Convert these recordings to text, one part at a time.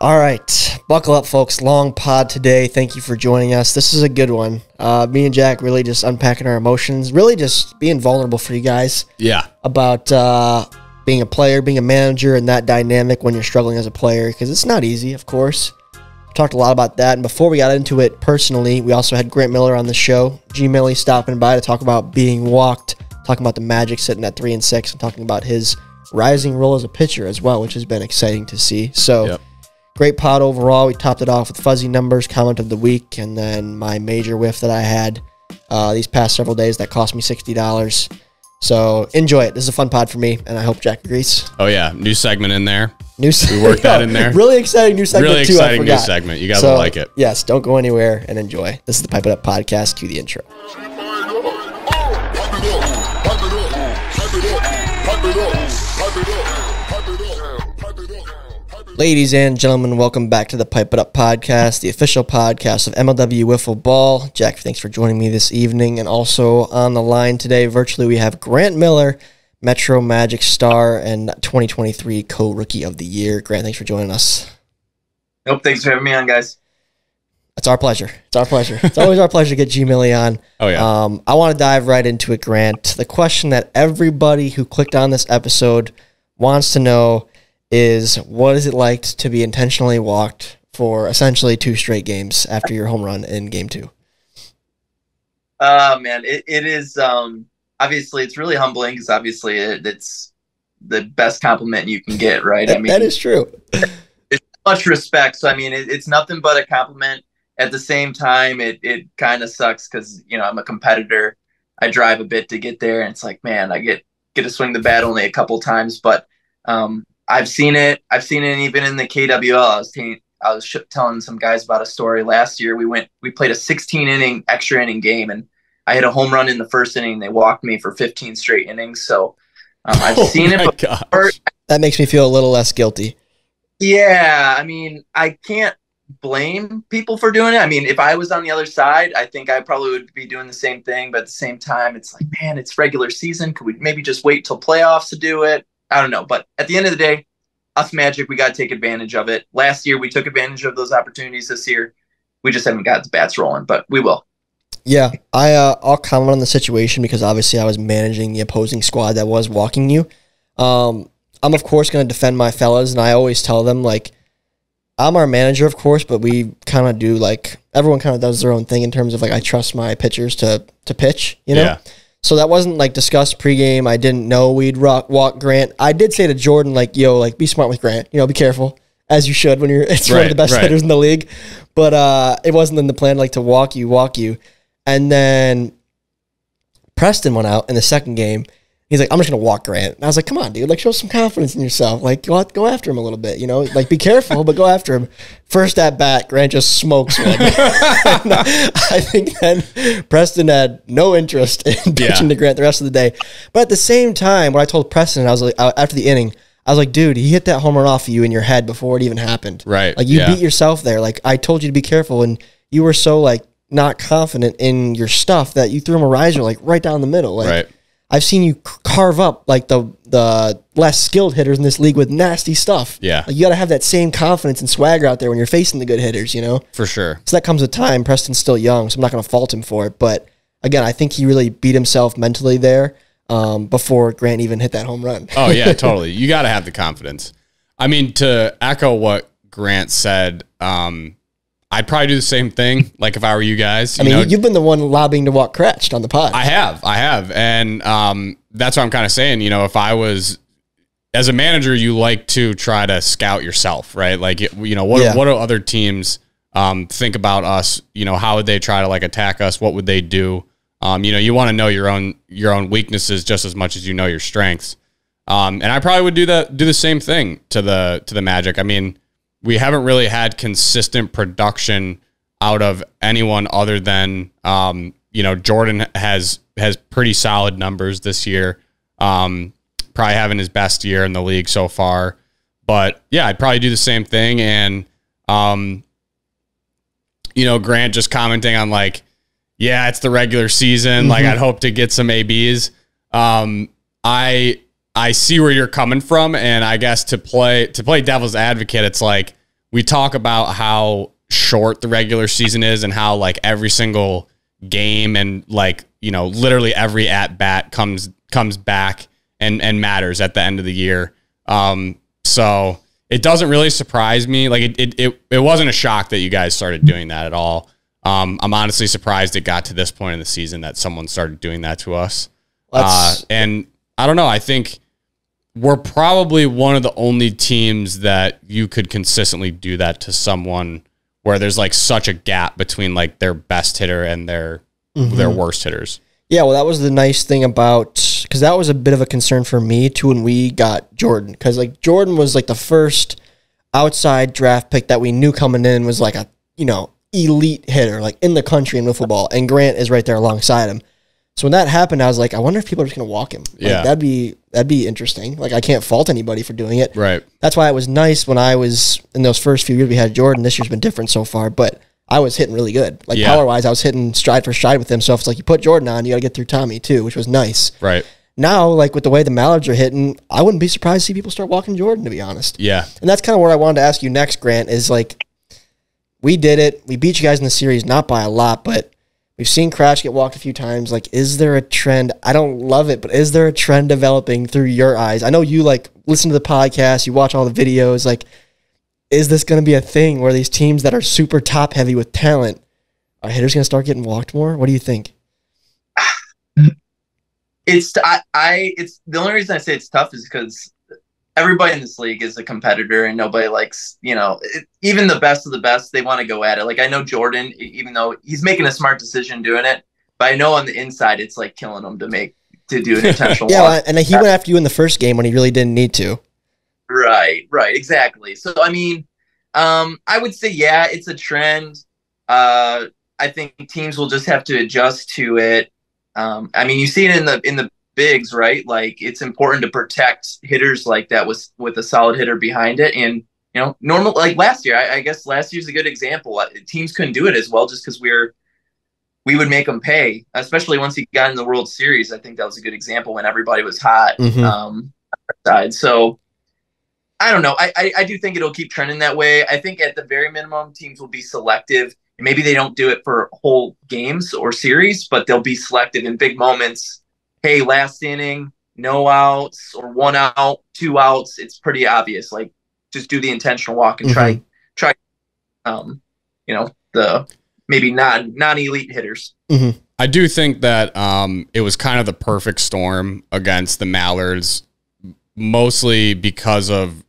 All right, buckle up, folks. Long pod today. Thank you for joining us. This is a good one. Me and Jack really just unpacking our emotions, really just being vulnerable for you guys. Yeah. About being a player, being a manager, and that dynamic when you're struggling as a player, because it's not easy, of course. We talked a lot about that, and before we got into it personally, we also had Grant Miller on the show. G. Millie stopping by to talk about being walked, talking about the Magic sitting at 3-6, and talking about his rising role as a pitcher as well, which has been exciting to see. So. Yep. Great pod overall. We topped it off with fuzzy numbers, comment of the week, and then my major whiff that I had these past several days that cost me $60. So enjoy it. This is a fun pod for me, and I hope Jack agrees. Oh, yeah. New segment in there. We worked that in there. Really exciting new segment, really too. Really exciting new segment. You guys will like it. Yes, don't go anywhere and enjoy. This is the Pipe It Up Podcast. Cue the intro. Ladies and gentlemen, welcome back to the Pipe It Up Podcast, the official podcast of MLW Wiffle Ball. Jack, thanks for joining me this evening. And also on the line today, virtually, we have Grant Miller, Metro Magic star and 2023 Co-Rookie of the Year. Grant, thanks for joining us. Nope, thanks for having me on, guys. It's our pleasure. It's our pleasure. It's always our pleasure to get G. Millie on. Oh, yeah. I want to dive right into it, Grant. The question that everybody who clicked on this episode wants to know is, what is it like to be intentionally walked for essentially 2 straight games after your home run in game 2? Man, it is, obviously, it's really humbling because obviously it's the best compliment you can get, right? I mean, that is true. It's much respect. So, I mean, it's nothing but a compliment. At the same time, it kind of sucks because, you know, I'm a competitor. I drive a bit to get there, and it's like, man, I get to swing the bat only a couple times, but I've seen it even in the KWL. I was telling some guys about a story last year. We played a 16-inning extra inning game, and I hit a home run in the first inning. They walked me for 15 straight innings. So I've seen it before. That makes me feel a little less guilty. Yeah, I mean, I can't blame people for doing it. I mean, if I was on the other side, I think I probably would be doing the same thing. But at the same time, it's like, man, it's regular season. Could we maybe just wait till playoffs to do it? I don't know. But at the end of the day, us Magic, we got to take advantage of it. Last year, we took advantage of those opportunities. This year, we just haven't got the bats rolling, but we will. Yeah, I'll comment on the situation because obviously I was managing the opposing squad that was walking you. I'm, of course, going to defend my fellas, and I always tell them, like, I'm our manager, of course, but we kind of do, like, everyone kind of does their own thing in terms of, like, I trust my pitchers to pitch, you know? Yeah. So that wasn't, like, discussed pregame. I didn't know we'd walk Grant. I did say to Jordan, like, yo, like, be smart with Grant. You know, be careful, as you should when it's one of the best hitters in the league. But it wasn't in the plan, like, to walk you. And then Preston went out in the second game. He's like, I'm just going to walk Grant. And I was like, come on, dude. Like, show some confidence in yourself. Like, go after him a little bit, you know? Like, be careful, but go after him. First at bat, Grant just smokes one. I think then Preston had no interest in pitching to Grant the rest of the day. But at the same time, when I told Preston, I was like, after the inning, I was like, dude, he hit that home run off of you in your head before it even happened. Right. Like, you beat yourself there. Like, I told you to be careful, and you were so, like, not confident in your stuff that you threw him a riser, like, right down the middle. Like, I've seen you carve up, like, the less skilled hitters in this league with nasty stuff. Yeah. Like, you got to have that same confidence and swagger out there when you're facing the good hitters, you know? For sure. So that comes with time. Preston's still young, so I'm not going to fault him for it. But, again, I think he really beat himself mentally there before Grant even hit that home run. Oh, yeah, totally. You got to have the confidence. I mean, to echo what Grant said, I'd probably do the same thing, like if I were you guys. I mean, you've been the one lobbying to walk Cratched on the pod. I have. And that's what I'm kind of saying. You know, if I was, as a manager, you like to try to scout yourself, right? Like, you know, what do other teams think about us? You know, how would they try to, like, attack us? What would they do? You know, you want to know your own weaknesses just as much as you know your strengths. And I probably would do the same thing to the Magic. I mean, we haven't really had consistent production out of anyone other than, you know, Jordan has pretty solid numbers this year. Probably having his best year in the league so far. But yeah, I'd probably do the same thing. And, you know, Grant just commenting on, like, yeah, it's the regular season. Like, I'd hope to get some ABs. I see where you're coming from, and I guess to play devil's advocate, it's like, we talk about how short the regular season is and how like every single game and like, you know, literally every at bat comes back and matters at the end of the year. So it doesn't really surprise me. Like it wasn't a shock that you guys started doing that at all. I'm honestly surprised it got to this point in the season that someone started doing that to us. And I don't know. I think we're probably one of the only teams that you could consistently do that to someone where there's like such a gap between like their best hitter and their worst hitters. Yeah, well, that was the nice thing about, because that was a bit of a concern for me too when we got Jordan, because like Jordan was like the first outside draft pick that we knew coming in was like a, you know, elite hitter like in the country in wiffle ball, and Grant is right there alongside him. So when that happened, I was like, I wonder if people are just going to walk him. Like, yeah, that'd be interesting. Like I can't fault anybody for doing it. Right. That's why it was nice when I was in those first few years we had Jordan. This year's been different so far, but I was hitting really good. Like power-wise, I was hitting stride for stride with him. So if it's like you put Jordan on, you got to get through Tommy too, which was nice. Right. Now, like with the way the Mallards are hitting, I wouldn't be surprised to see people start walking Jordan, to be honest. Yeah. And that's kind of where I wanted to ask you next, Grant, is like, we did it. We beat you guys in the series, not by a lot, but we've seen Crash get walked a few times. Like, is there a trend? I don't love it, but is there a trend developing through your eyes? I know you like listen to the podcast, you watch all the videos. Like, is this going to be a thing where these teams that are super top heavy with talent, are hitters going to start getting walked more? What do you think? It's the only reason I say it's tough is because everybody in this league is a competitor and nobody likes, you know, even the best of the best, they want to go at it. Like I know Jordan, even though he's making a smart decision doing it, but I know on the inside, it's like killing him to do an intentional walk. And he went after you in the first game when he really didn't need to. Right, exactly. So, I mean, I would say, yeah, it's a trend. I think teams will just have to adjust to it. I mean, you see it in the bigs, right? Like it's important to protect hitters like that with a solid hitter behind it. And, you know, normal, like last year, I guess last year's a good example. Teams couldn't do it as well just because we would make them pay, especially once he got in the World Series. I think that was a good example when everybody was hot. So I don't know. I do think it'll keep trending that way. I think at the very minimum, teams will be selective. Maybe they don't do it for whole games or series, but they'll be selective in big moments. Hey, last inning, no outs, or 1 out, 2 outs. It's pretty obvious. Like, just do the intentional walk and try, you know, the maybe non-elite hitters. I do think that it was kind of the perfect storm against the Mallards, mostly because of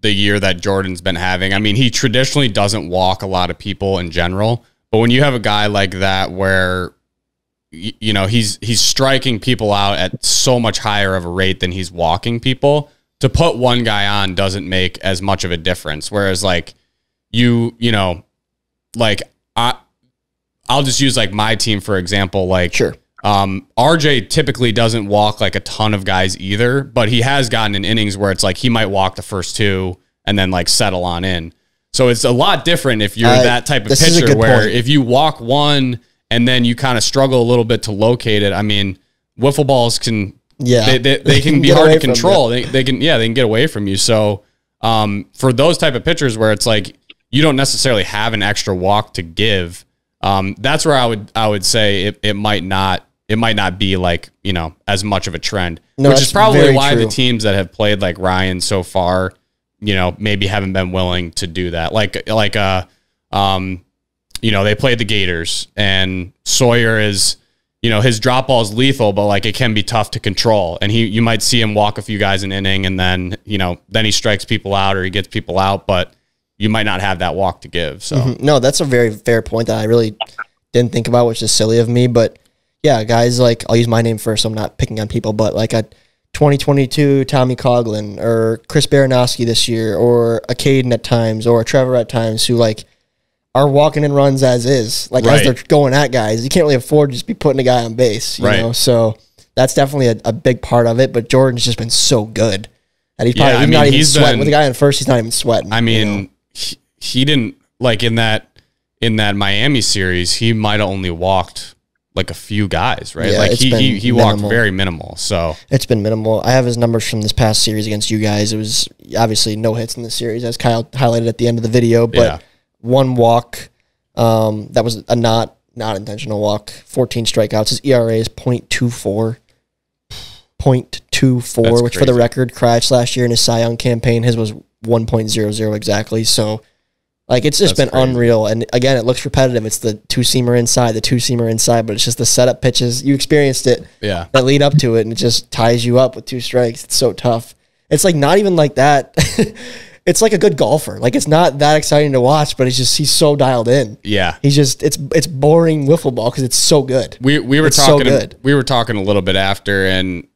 the year that Jordan's been having. I mean, he traditionally doesn't walk a lot of people in general, but when you have a guy like that where, you know, he's striking people out at so much higher of a rate than he's walking people, to put one guy on doesn't make as much of a difference. Whereas like you know, like I'll just use like my team, for example, like sure. RJ typically doesn't walk like a ton of guys either, but he has gotten in innings where it's like he might walk the first 2 and then like settle on in. So it's a lot different if you're that type of pitcher where if you walk one and then you kind of struggle a little bit to locate it. I mean, wiffle balls can, they can be hard to control. They can get away from you. So for those type of pitchers where it's like you don't necessarily have an extra walk to give, that's where I would say it might not be like, you know, as much of a trend, which is probably why the teams that have played like Ryan so far, you know, maybe haven't been willing to do that. You know, they played the Gators and Sawyer is, you know, his drop ball is lethal, but like it can be tough to control. And you might see him walk a few guys an inning and then, you know, then he strikes people out or he gets people out, but you might not have that walk to give. So no, that's a very fair point that I really didn't think about, which is silly of me. But yeah, guys, like I'll use my name first. So I'm not picking on people, but like a 2022 Tommy Coughlin or Chris Baranowski this year, or a Caden at times, or a Trevor at times, who like are walking in runs as is, like as they're going at guys. You can't really afford to just be putting a guy on base, you know? So that's definitely a big part of it. But Jordan's just been so good that he's probably not even sweating. With the guy in first, he's not even sweating. I mean, you know? He didn't, like in that Miami series, he might have only walked like a few guys, right? Yeah, like he walked very minimal. So it's been minimal. I have his numbers from this past series against you guys. It was obviously no hits in the series, as Kyle highlighted at the end of the video, but one walk. That was a not intentional walk. 14 strikeouts. His ERA is 0.24. 0.24, which for the record, Kravitz last year in his Cy Young campaign, his was 1.00 exactly. So, like, it's just been unreal. And again, it looks repetitive. It's the two-seamer inside, but it's just the setup pitches. You experienced it that lead up to it, and it just ties you up with 2 strikes. It's so tough. It's like not even like that. It's like a good golfer. Like, it's not that exciting to watch, but he's so dialed in. Yeah. He's just, it's boring wiffle ball because it's so good. We were talking a little bit after, and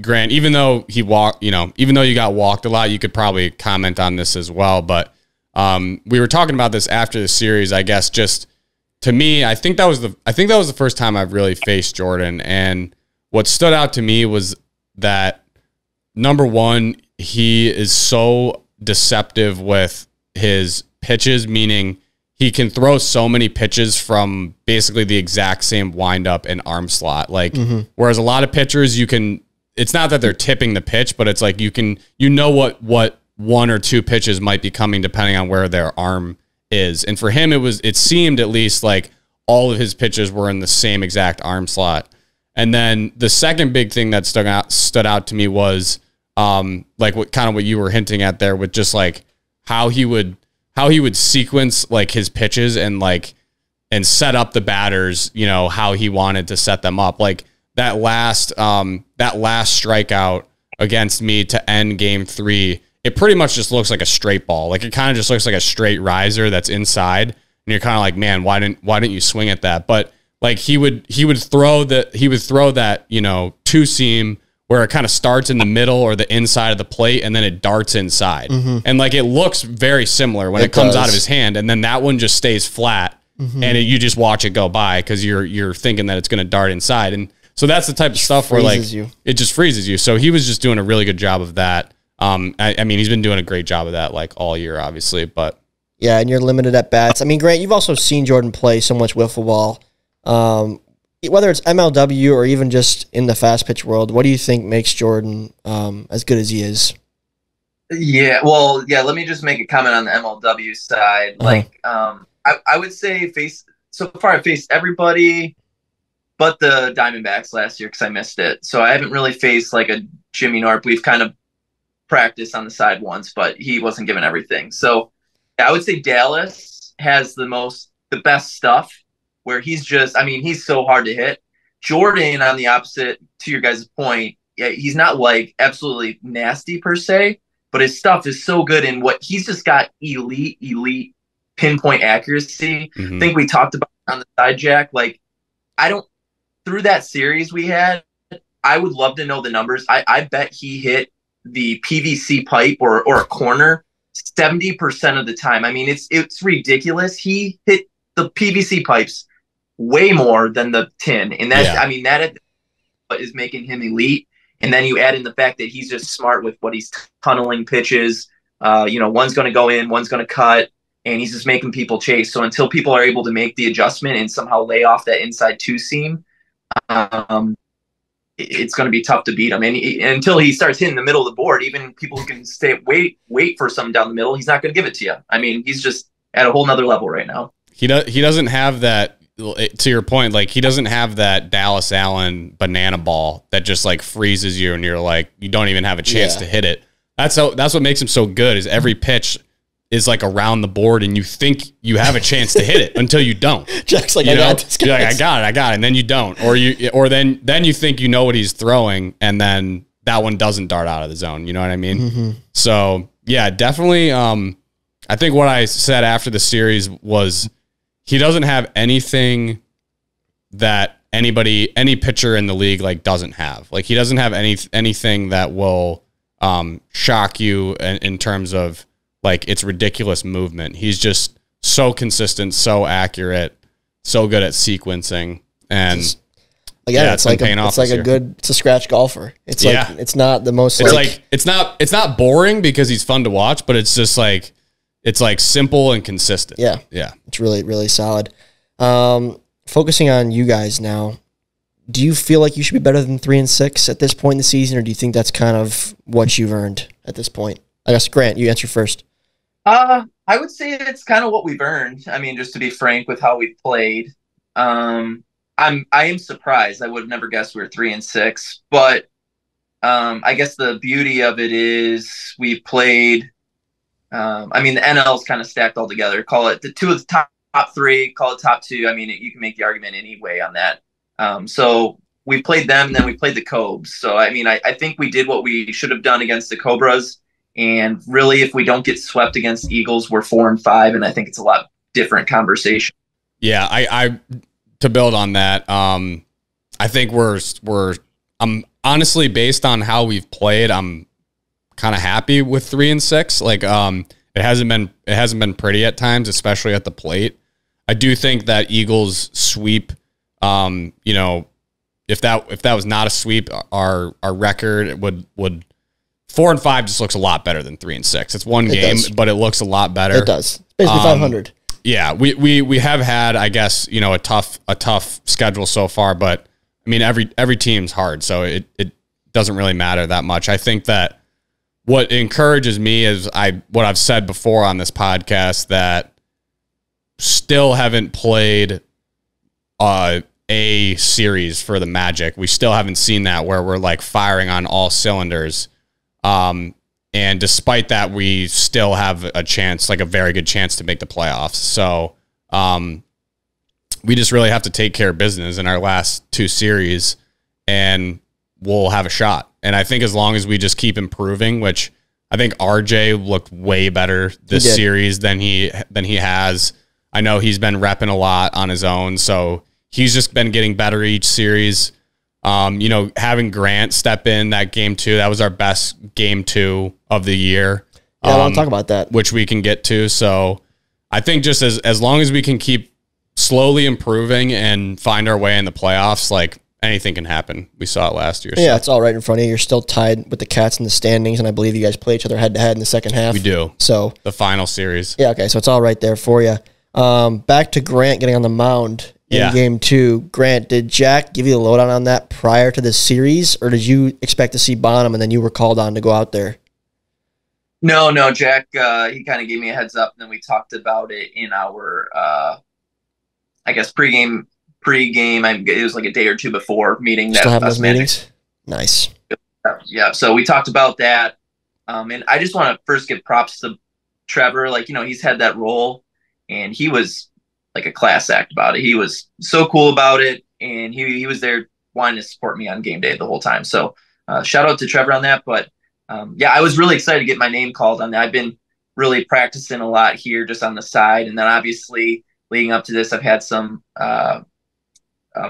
Grant, even though you got walked a lot, you could probably comment on this as well, but we were talking about this after the series. I guess just to me, I think that was the first time I've really faced Jordan, and what stood out to me was that, number one, he is so deceptive with his pitches, meaning he can throw so many pitches from basically the exact same windup and arm slot. Like, whereas a lot of pitchers, it's not that they're tipping the pitch, but it's like what 1 or 2 pitches might be coming depending on where their arm is. And for him, it seemed at least like all of his pitches were in the same exact arm slot. And then the second big thing that stood out to me was, like what you were hinting at there, with just like how he would sequence like his pitches and set up the batters, how he wanted to set them up. Like that last strikeout against me to end game 3, it pretty much just looks like a straight ball. Like, it kind of just looks like a straight riser that's inside, and you're kind of like, man, why didn't you swing at that? But like he would throw that, two seam where it kind of starts in the middle or the inside of the plate, and then it darts inside. And like, it looks very similar when it comes out of his hand, and then that one just stays flat, and you just watch it go by because you're thinking that it's going to dart inside. And so that's the type of stuff where like it just freezes you. So he was just doing a really good job of that. I mean, he's been doing a great job of that like all year, obviously, but yeah, and you're limited at bats. I mean, Grant, you've also seen Jordan play so much wiffle ball. Whether it's MLW or even just in the fast pitch world, what do you think makes Jordan as good as he is? Yeah, well, let me just make a comment on the MLW side. Like, I would say so far I faced everybody but the Diamondbacks last year because I missed it. So I haven't really faced like a Jimmy Norp. We've kind of practiced on the side once, but he wasn't given everything. So I would say Dallas has the best stuff, where he's so hard to hit. Jordan, on the opposite, to your guys' point, he's not like absolutely nasty per se, but his stuff is so good, and what he's just got elite pinpoint accuracy. I think we talked about on the side jack. Like, through that series we had, I would love to know the numbers. I bet he hit the PVC pipe or a corner 70% of the time. I mean, it's ridiculous. He hit the PVC pipes way more than the tin, and that is making him elite. And then you add in the fact that he's just smart with what he's tunneling pitches. One's going to go in, one's going to cut, and he's just making people chase. So until people are able to make the adjustment and somehow lay off that inside 2 seam, it's going to be tough to beat him. And until he starts hitting the middle of the board, even people who can wait for something down the middle, he's not going to give it to you. I mean, he's just at a whole nother level right now. He doesn't have that. To your point, like, he doesn't have that Dallas Allen banana ball that just like freezes you and you're like, you don't even have a chance to hit it. That's what makes him so good, is every pitch is like around the board and you think you have a chance to hit it until you don't. Jack's like, I got this, guys. You're like, I got it. And then you don't, or then you think you know what he's throwing, and then that one doesn't dart out of the zone. You know what I mean? So yeah, definitely. I think what I said after the series was, he doesn't have anything that any pitcher in the league like doesn't have. Like, he doesn't have anything that will shock you in terms of like its ridiculous movement. He's just so consistent, so accurate, so good at sequencing, and it's a scratch golfer. It's like, it's not the most. It's not boring because he's fun to watch, but it's just like. It's like simple and consistent. Yeah. It's really, really solid. For focusing on you guys now, do you feel like you should be better than 3-6 at this point in the season, or do you think that's kind of what you've earned at this point? I guess, Grant, you answer first. I would say it's kind of what we've earned. I mean, just to be frank with how we've played. I am surprised. I would have never guessed we were 3-6, but I guess the beauty of it is we played. I mean, the NL is kind of stacked all together. Call it the two of the top three. Call it top two. I mean, you can make the argument anyway on that. So we played them, and then we played the Cobes. So I mean, I think we did what we should have done against the Cobras. And really, if we don't get swept against Eagles, we're 4-5, and I think it's a lot different conversation. Yeah, I to build on that, I think I'm honestly, based on how we've played, I'm kind of happy with 3-6. Like, it hasn't been pretty at times, especially at the plate. I do think that Eagles sweep, you know, if that was not a sweep, our record would 4-5 just looks a lot better than 3-6. It's one game, but it looks a lot better. It does. It's basically 500. Yeah, we have had, I guess, you know, a tough schedule so far, but I mean, every team's hard, so it doesn't really matter that much. I think that what encourages me is what I've said before on this podcast, that still haven't played a series for the Magic. We still haven't seen that where we're like firing on all cylinders. And despite that, we still have a chance, like a very good chance to make the playoffs. So, we just really have to take care of business in our last two series, and we'll have a shot. And I think as long as we just keep improving, which I think RJ looked way better this series than he has. I know he's been repping a lot on his own, so he's just been getting better each series. You know, having Grant step in that game 2, that was our best game 2 of the year. Yeah, I want to talk about that, which we can get to. So I think just as long as we can keep slowly improving and find our way in the playoffs, like, anything can happen. We saw it last year. Yeah, it's all right in front of you. You're still tied with the Cats in the standings, and I believe you guys play each other head-to-head in the second half. We do. So the final series. Yeah, okay, so it's all right there for you. Back to Grant getting on the mound in game 2. Grant, did Jack give you the lowdown on that prior to the series, or did you expect to see Bonham and then you were called on to go out there? No, Jack, he kind of gave me a heads up, and then we talked about it in our, I guess, pregame. It was like a day or two before meeting. Still having those meetings? Nice. Yeah, so we talked about that. And I just want to first give props to Trevor. Like, you know, he's had that role, and he was like a class act about it. He was so cool about it, and he was there wanting to support me on game day the whole time. So shout out to Trevor on that. But yeah, I was really excited to get my name called on that. I've been really practicing a lot here just on the side. And then obviously leading up to this, I've had some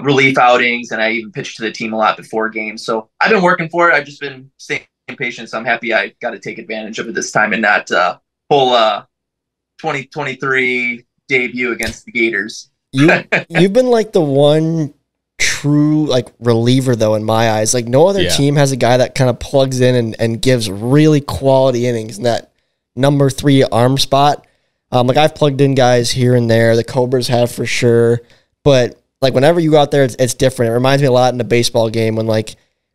relief outings, and I even pitched to the team a lot before games. So I've been working for it. I've just been staying patient. So I'm happy I got to take advantage of it this time and not pull 2023 debut against the Gators. You've been like the one true like reliever though in my eyes. Like no other team has a guy that kind of plugs in and gives really quality innings in that number 3 arm spot. Like I've plugged in guys here and there. The Cobras have for sure, but like whenever you go out there, it's different. It reminds me a lot in a baseball game when like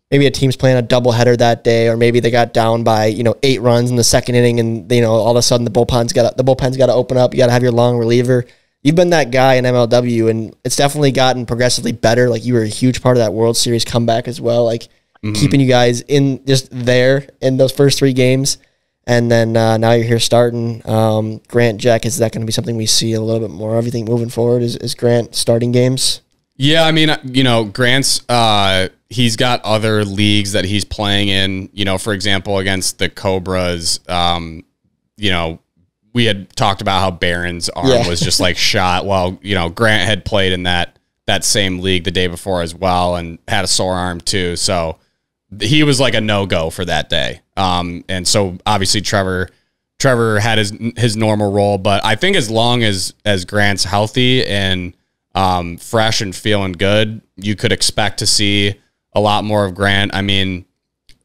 maybe a team's playing a doubleheader that day, or maybe they got down by 8 runs in the second inning, and all of a sudden the bullpen's got to open up. You got to have your long reliever. You've been that guy in MLW, and it's definitely gotten progressively better. Like you were a huge part of that World Series comeback as well. Like keeping you guys in just there in those first 3 games, and then now you're here starting. Grant, Jack, is that going to be something we see a little bit more of? You think moving forward is Grant starting games? Yeah, I mean, Grant's he's got other leagues that he's playing in. For example, against the Cobras, we had talked about how Barron's arm was just like shot. Well, Grant had played in that same league the day before as well and had a sore arm too. So he was like a no-go for that day. And so obviously Trevor had his normal role, but I think as long as Grant's healthy and fresh and feeling good, you could expect to see a lot more of Grant. I mean,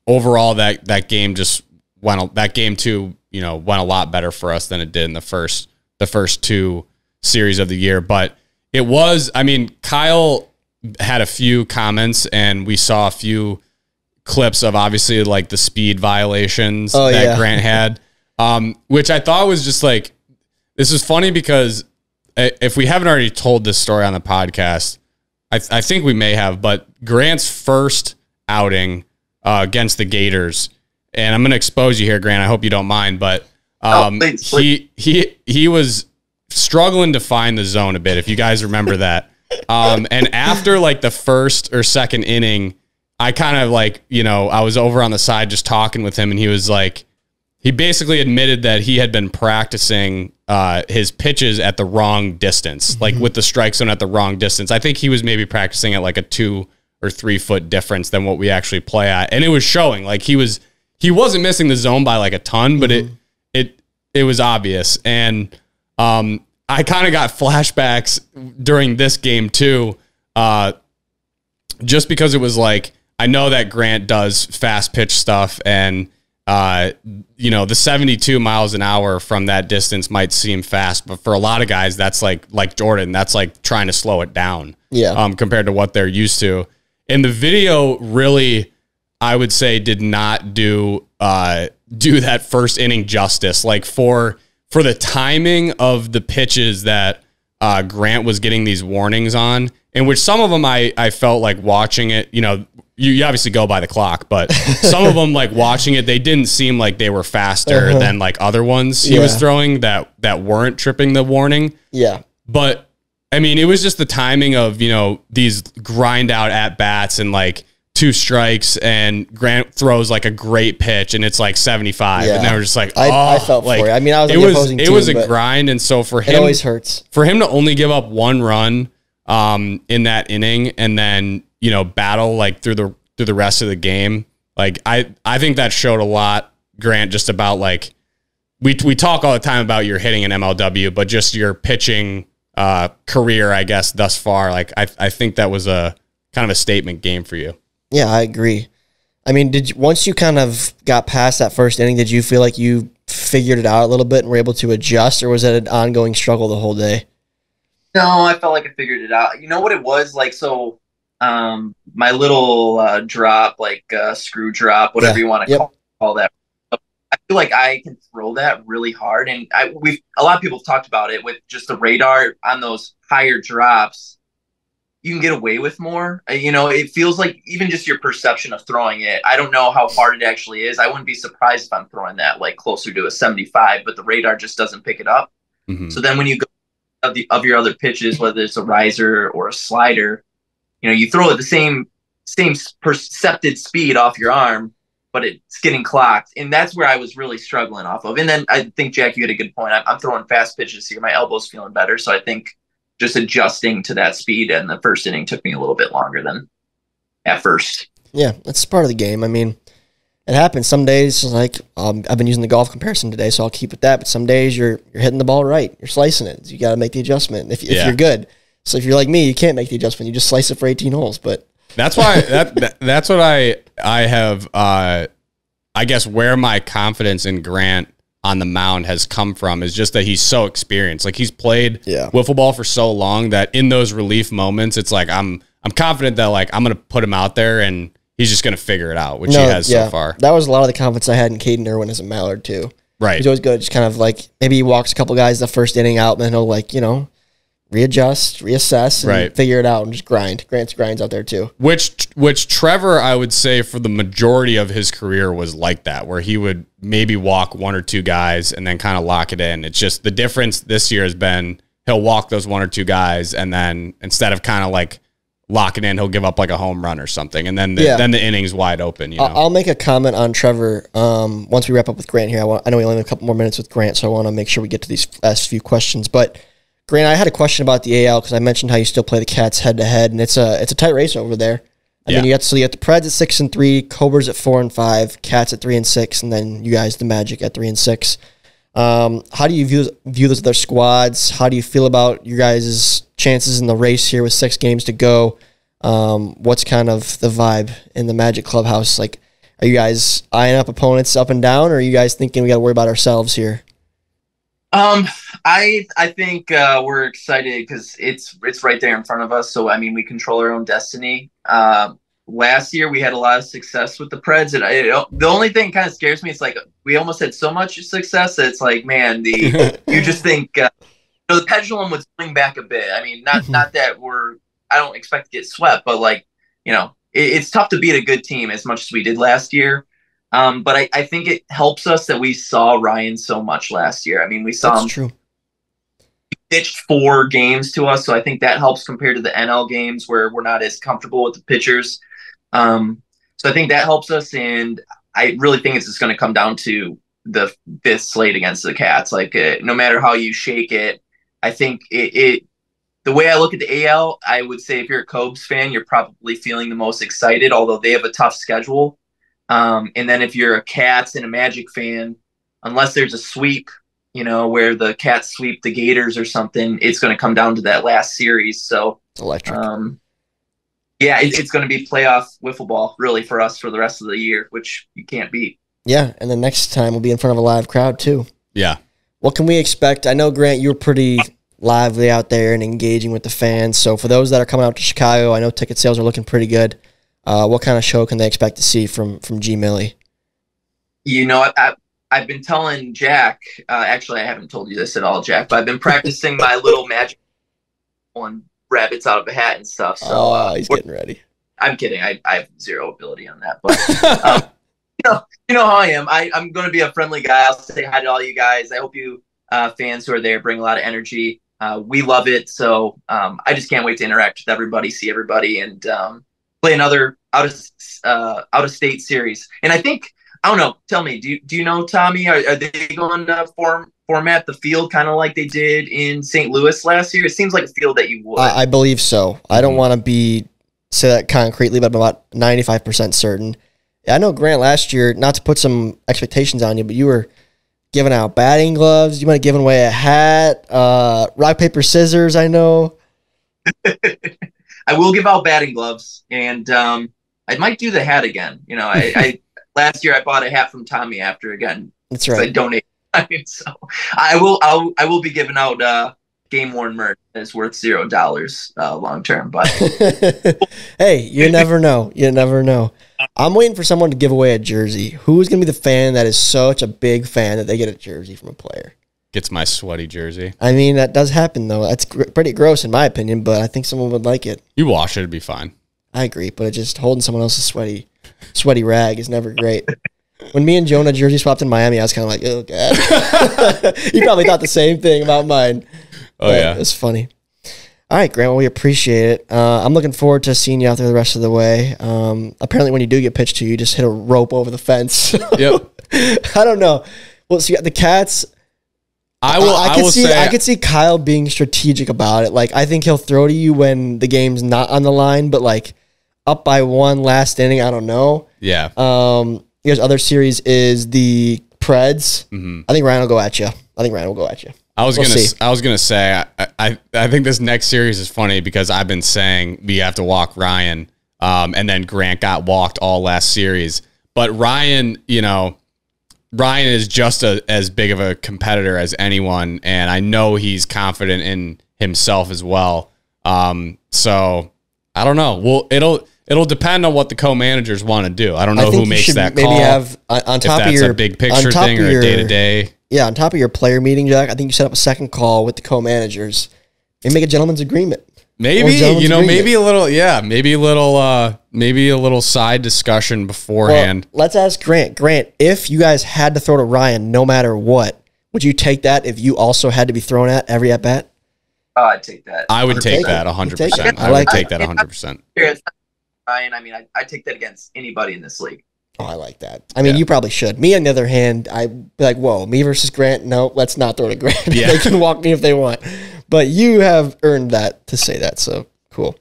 overall that game just that game 2, went a lot better for us than it did in the first 2 series of the year. But it was, I mean, Kyle had a few comments and we saw a few clips of obviously like the speed violations that Grant had, which I thought was just like, this is funny because if we haven't already told this story on the podcast, I think we may have, but Grant's first outing against the Gators, and I'm going to expose you here, Grant. I hope you don't mind, but please. He was struggling to find the zone a bit, if you guys remember that. And after like the first or second inning, I kind of like, I was over on the side just talking with him, and he was like, he basically admitted that he had been practicing his pitches at the wrong distance, like with the strike zone at the wrong distance. I think he was maybe practicing at like a 2 or 3 foot difference than what we actually play at. And it was showing like he wasn't missing the zone by like a ton, but it was obvious. And I kind of got flashbacks during this game too, just because it was like, I know that Grant does fast pitch stuff, and the 72 miles an hour from that distance might seem fast, but for a lot of guys, that's like Jordan, that's like trying to slow it down. Yeah. Compared to what they're used to. And the video really, I would say, did not do that first inning justice. Like for the timing of the pitches that Grant was getting these warnings on, in which some of them I felt like watching it, you obviously go by the clock, but some of them, like watching it, they didn't seem like they were faster than like other ones he was throwing that weren't tripping the warning. Yeah. But I mean, it was just the timing of, these grind out at bats and like 2 strikes, and Grant throws like a great pitch and it's like 75. Yeah. And they were just like, I felt like, for it. I mean, I was it was a grind. And so for him, it always hurts for him to only give up 1 run in that inning, and then, battle like through the rest of the game. Like, I think that showed a lot, Grant, just about like, we talk all the time about your hitting in MLW, but just your pitching career, I guess, thus far. Like, I think that was a kind of a statement game for you. Yeah, I agree. I mean, once you kind of got past that first inning, did you feel like you figured it out a little bit and were able to adjust, or was it an ongoing struggle the whole day? No, I felt like I figured it out. You know what it was? Like, so my little drop, like screw drop, whatever you want to call that. I feel like I can throw that really hard. And a lot of people have talked about it with just the radar on those higher drops. You can get away with more. It feels like even just your perception of throwing it. I don't know how hard it actually is. I wouldn't be surprised if I'm throwing that like closer to a 75, but the radar just doesn't pick it up. Mm-hmm. So then when you go of your other pitches, whether it's a riser or a slider, you throw at the same percepted speed off your arm, but it's getting clocked. And that's where I was really struggling off of. And then I think, Jack, you had a good point. I'm throwing fast pitches here. My elbow's feeling better. So I think just adjusting to that speed in the first inning took me a little bit longer than at first. Yeah, that's part of the game. I mean, it happens. Some days, like I've been using the golf comparison today, so I'll keep with that. But some days you're hitting the ball right. You're slicing it. You got to make the adjustment if you're good. So if you're like me, you can't make the adjustment. You just slice it for 18 holes. But that's why that's what I have. I guess where my confidence in Grant on the mound has come from is just that he's so experienced. Like, he's played wiffle ball for so long that in those relief moments, it's like I'm confident that like I'm gonna put him out there and he's just gonna figure it out, which he has so far. That was a lot of the confidence I had in Caden Irwin as a Mallard too. Right, he's always good. Just kind of like maybe he walks a couple guys the first inning out, and then he'll like readjust, reassess, and figure it out, and just grind. Grant's grinds out there too. Which Trevor, I would say, for the majority of his career was like that, where he would maybe walk 1 or 2 guys and then kind of lock it in. It's just the difference this year has been he'll walk those 1 or 2 guys, and then instead of kind of like locking in, he'll give up like a home run or something, and then the inning's wide open. I'll make a comment on Trevor once we wrap up with Grant here. I know we only have a couple more minutes with Grant, so I want to make sure we get to these last few questions, but Grant, I had a question about the AL because I mentioned how you still play the Cats head to head, and it's a tight race over there. I mean, you got the Preds at 6-3, Cobras at 4-5, Cats at 3-6, and then you guys, the Magic, at 3-6. How do you view those other squads? How do you feel about your guys' chances in the race here with 6 games to go? What's kind of the vibe in the Magic clubhouse? Like, are you guys eyeing up opponents up and down, or are you guys thinking we got to worry about ourselves here? I think we're excited because it's right there in front of us. So I mean, we control our own destiny. Last year we had a lot of success with the Preds, and the only thing kind of scares me is like we almost had so much success that it's like, man, you just think the pendulum would swing back a bit. I mean, not that I don't expect to get swept, but like it's tough to beat a good team as much as we did last year. But I think it helps us that we saw Ryan so much last year. I mean, we saw him. True. He pitched 4 games to us, so I think that helps compared to the NL games where we're not as comfortable with the pitchers. So I think that helps us, and I really think it's just going to come down to the 5th slate against the Cats. Like, no matter how you shake it, I think it. The way I look at the AL, I would say if you're a Cubs fan, you're probably feeling the most excited, although they have a tough schedule. And then if you're a Cats and a Magic fan, unless there's a sweep, where the Cats sweep the Gators or something, it's going to come down to that last series. So electric. Yeah, it's going to be playoff wiffle ball really for us for the rest of the year, which you can't beat. Yeah, and the next time we'll be in front of a live crowd too. Yeah. What can we expect? I know, Grant, you were pretty lively out there and engaging with the fans. So for those that are coming out to Chicago, I know ticket sales are looking pretty good. What kind of show can they expect to see from G Millie? I've been telling Jack, actually I haven't told you this at all, Jack, but I've been practicing my little magic pulling rabbits out of a hat and stuff. So he's getting ready. I'm kidding. I have zero ability on that, but you know how I am. I'm going to be a friendly guy. I'll say hi to all you guys. I hope you fans who are there bring a lot of energy. We love it. So I just can't wait to interact with everybody, see everybody, and play another out of state series. And I think, I don't know, tell me, do you know, Tommy, are they going to format the field kind of like they did in St. Louis last year? It seems like a field that you would. I believe so. I don't want to say that concretely, but I'm about 95% certain. I know, Grant, last year, not to put some expectations on you, but you were giving out batting gloves. You might have given away a hat, rock, paper, scissors, I know. I will give out batting gloves, and I might do the hat again. I last year I bought a hat from Tommy after again. That's right. I donated. So I will be giving out game worn merch that's worth $0 long term. But hey, you never know. You never know. I'm waiting for someone to give away a jersey. Who is going to be the fan that is such a big fan that they get a jersey from a player? Gets my sweaty jersey. I mean, that does happen, though. That's pretty gross in my opinion, but I think someone would like it. You wash it, it'd be fine. I agree, but just holding someone else's sweaty rag is never great. When me and Jonah jersey swapped in Miami, I was kind of like, oh, God. You probably thought the same thing about mine. Oh, yeah. It's funny. All right, Grant, well, we appreciate it. I'm looking forward to seeing you out there the rest of the way. Apparently, when you do get pitched to, you just hit a rope over the fence. Yep. I don't know. Well, see, the Cats, I could see Kyle being strategic about it. Like, I think he'll throw to you when the game's not on the line, but, like, up by 1 last inning, I don't know. Yeah. You guys' other series is the Preds. Mm-hmm. I think Ryan will go at you. I was gonna say I think this next series is funny because I've been saying we have to walk Ryan, and then Grant got walked all last series. But Ryan is just as big of a competitor as anyone, and I know he's confident in himself as well. So I don't know. Well, it'll depend on what the co-managers want to do. I don't know who makes that call. Maybe have on top of your a big picture thing or a day to day. Yeah, on top of your player meeting, Jack, I think you set up a second call with the co-managers and make a gentleman's agreement. Maybe, maybe a little side discussion beforehand. Well, let's ask Grant. Grant, if you guys had to throw to Ryan no matter what, would you take that if you also had to be thrown at every at-bat? Oh, I'd take that. I would take that 100%. I would take that 100%. Ryan, I mean, I'd take that against anybody in this league. Oh, I like that. I mean, you probably should. Me, on the other hand, I'd be like, whoa, me versus Grant? No, let's not throw to Grant. Yeah. They can walk me if they want. But you have earned that to say that, so cool.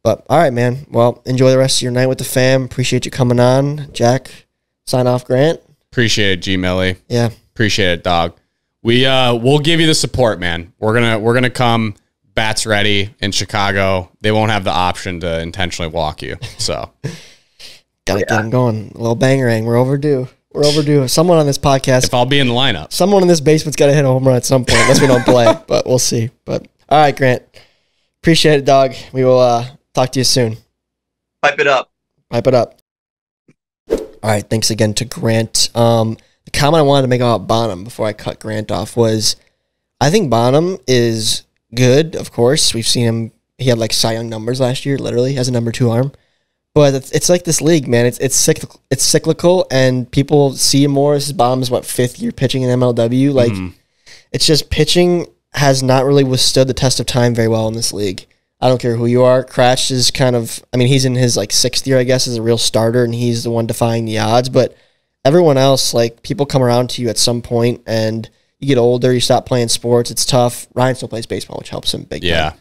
But, all right, man. Well, enjoy the rest of your night with the fam. Appreciate you coming on. Jack, sign off, Grant. Appreciate it, G. Millie. Yeah. Appreciate it, dog. We'll give you the support, man. We're gonna come bats ready in Chicago. They won't have the option to intentionally walk you, so... Gotta get them going. A little bangerang. We're overdue. We're overdue. Someone on this podcast. If I'll be in the lineup. Someone in this basement's got to hit a home run at some point, unless we don't play. But we'll see. But all right, Grant. Appreciate it, dog. We will talk to you soon. Pipe it up. Pipe it up. All right. Thanks again to Grant. The comment I wanted to make about Bonham before I cut Grant off was, I think Bonham is good, of course. We've seen him. He had like Cy Young numbers last year, literally, as a number 2 arm. But it's like this league, man. It's cyclical, and people see him more. This is Bonham's, 5th year pitching in MLW. Like, it's just pitching has not really withstood the test of time very well in this league. I don't care who you are. Cratch is kind of, I mean, he's in his like 6th year, I guess, as a real starter, and he's the one defying the odds. But everyone else, like, people come around to you at some point, and you get older, you stop playing sports. It's tough. Ryan still plays baseball, which helps him big time.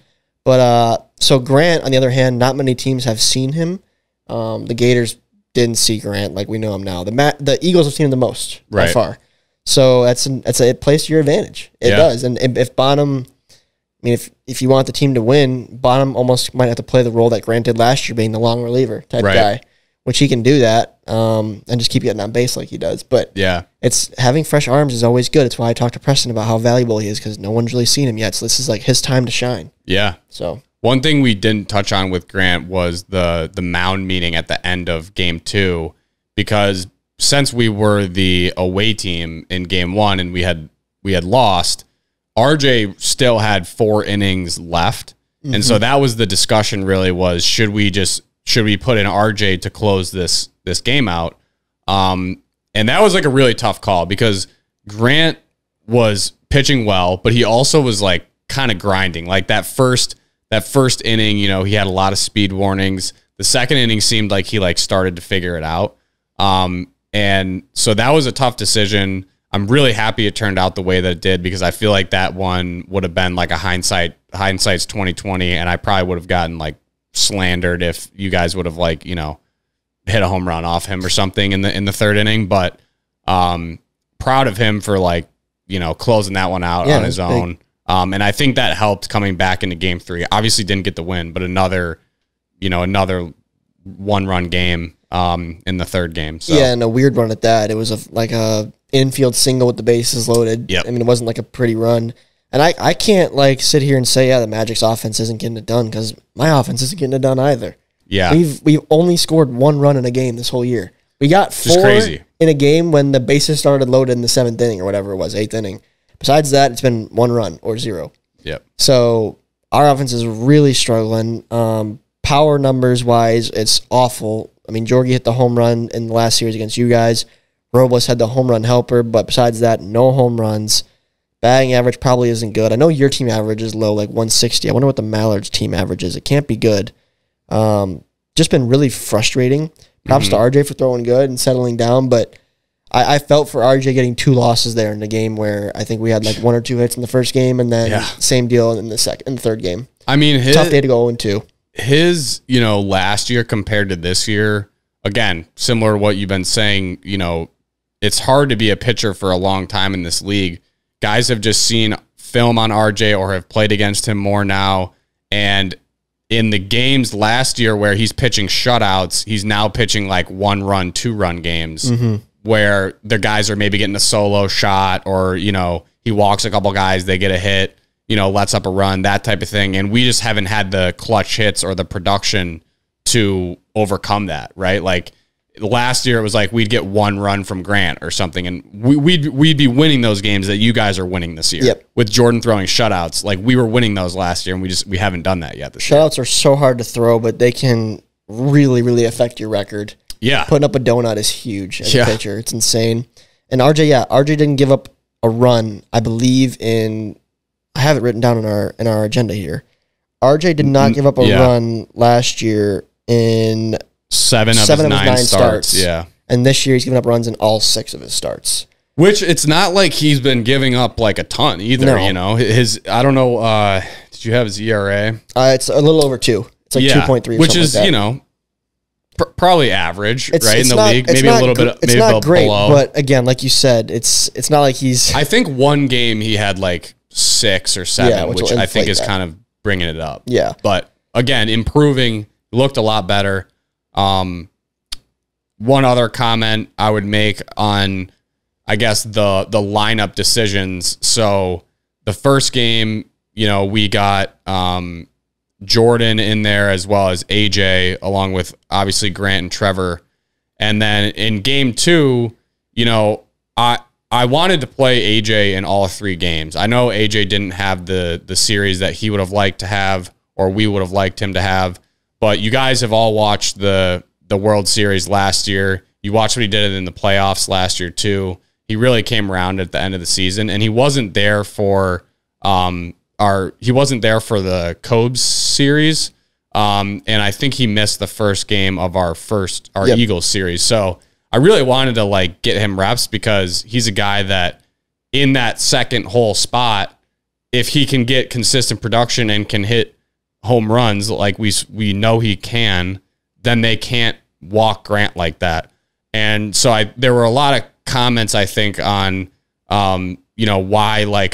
But so Grant, on the other hand, not many teams have seen him. The Gators didn't see Grant like we know him now. The Eagles have seen him the most by far. So it plays to your advantage. It does. And if Bonham, I mean, if you want the team to win, Bonham almost might have to play the role that Grant did last year, being the long reliever type guy, which he can do that and just keep getting on base like he does. But it's having fresh arms is always good. It's why I talked to Preston about how valuable he is, because no one's really seen him yet. So this is like his time to shine. Yeah. So one thing we didn't touch on with Grant was the mound meeting at the end of game 2, because since we were the away team in game 1 and we had lost, RJ still had 4 innings left. And so that was the discussion, really, was should we put in RJ to close this game out? And that was like a really tough call, because Grant was pitching well, but he also was like kind of grinding. Like that first inning, you know, he had a lot of speed warnings. The second inning seemed like he like started to figure it out. And so that was a tough decision. I'm really happy it turned out the way that it did, because I feel like that one would have been like a hindsight's 2020, and I probably would have gotten like slandered if you guys would have like, you know, hit a home run off him or something in the third inning. But proud of him for like, you know, closing that one out on his own. And I think that helped coming back into game 3. Obviously didn't get the win, but another 1-run game in the third game. So. Yeah, and a weird run at that. It was like a infield single with the bases loaded. I mean, it wasn't like a pretty run. And I can't like sit here and say, the Magic's offense isn't getting it done, because my offense isn't getting it done either. Yeah. We've only scored 1 run in a game this whole year. We got 4 in a game when the bases started loaded in the 7th inning or whatever it was, 8th inning. Besides that, it's been 1 run or 0. Yep. So our offense is really struggling. Power numbers wise, it's awful. I mean, Jorgie hit the home run in the last series against you guys. Robles had the home run helper, but besides that, no home runs. Batting average probably isn't good. I know your team average is low, like 160. I wonder what the Mallards team average is. It can't be good. Just been really frustrating. Props to RJ for throwing good and settling down, but I felt for RJ getting 2 losses there in the game, where I think we had like 1 or 2 hits in the first game, and then same deal in the third game. I mean, tough day to go 0-2. His, you know, last year compared to this year, again, similar to what you've been saying, you know, it's hard to be a pitcher for a long time in this league. Guys have just seen film on RJ or have played against him more now. And in the games last year where he's pitching shutouts, he's now pitching like 1-run, 2-run games where the guys are maybe getting a solo shot, or, you know, he walks a couple guys, they get a hit, you know, lets up a run, that type of thing. And we just haven't had the clutch hits or the production to overcome that, right? Like last year, it was like we'd get 1 run from Grant or something, and we'd be winning those games that you guys are winning this year. With Jordan throwing shutouts. Like we were winning those last year, and we haven't done that yet this year. Shutouts are so hard to throw, but they can really, really affect your record. Yeah. Putting up a donut is huge as a pitcher. It's insane. And RJ didn't give up a run, I believe, I have it written down in our agenda here. RJ did not give up a run last year in 7 of his 9 starts. Yeah. And this year he's given up runs in all 6 of his starts. Which it's not like he's been giving up like a ton either, you know. I don't know, did you have his ERA? It's a little over 2. It's like 2.3 which is, like you know, probably average, right, in the league. Maybe a little bit maybe not great, below. But again, like you said, it's not like he's... I think one game he had like 6 or 7, which I think is kind of bringing it up. Yeah. But again, improving, looked a lot better. one other comment I would make on, I guess, the lineup decisions. So the first game, we got Jordan in there as well as AJ, along with obviously Grant and Trevor. And then in game 2, I wanted to play AJ in all 3 games. I know AJ didn't have the series that he would have liked to have, or we would have liked him to have, but you guys have all watched the World Series last year. You watched what he did in the playoffs last year too. He really came around at the end of the season, and he wasn't there for the Cubs series. And I think he missed the first game of our Eagles series. So I really wanted to get him reps because he's a guy that in that second hole spot, if he can get consistent production and can hit home runs like we know he can, then they can't walk Grant like that. And so there were a lot of comments, I think, on why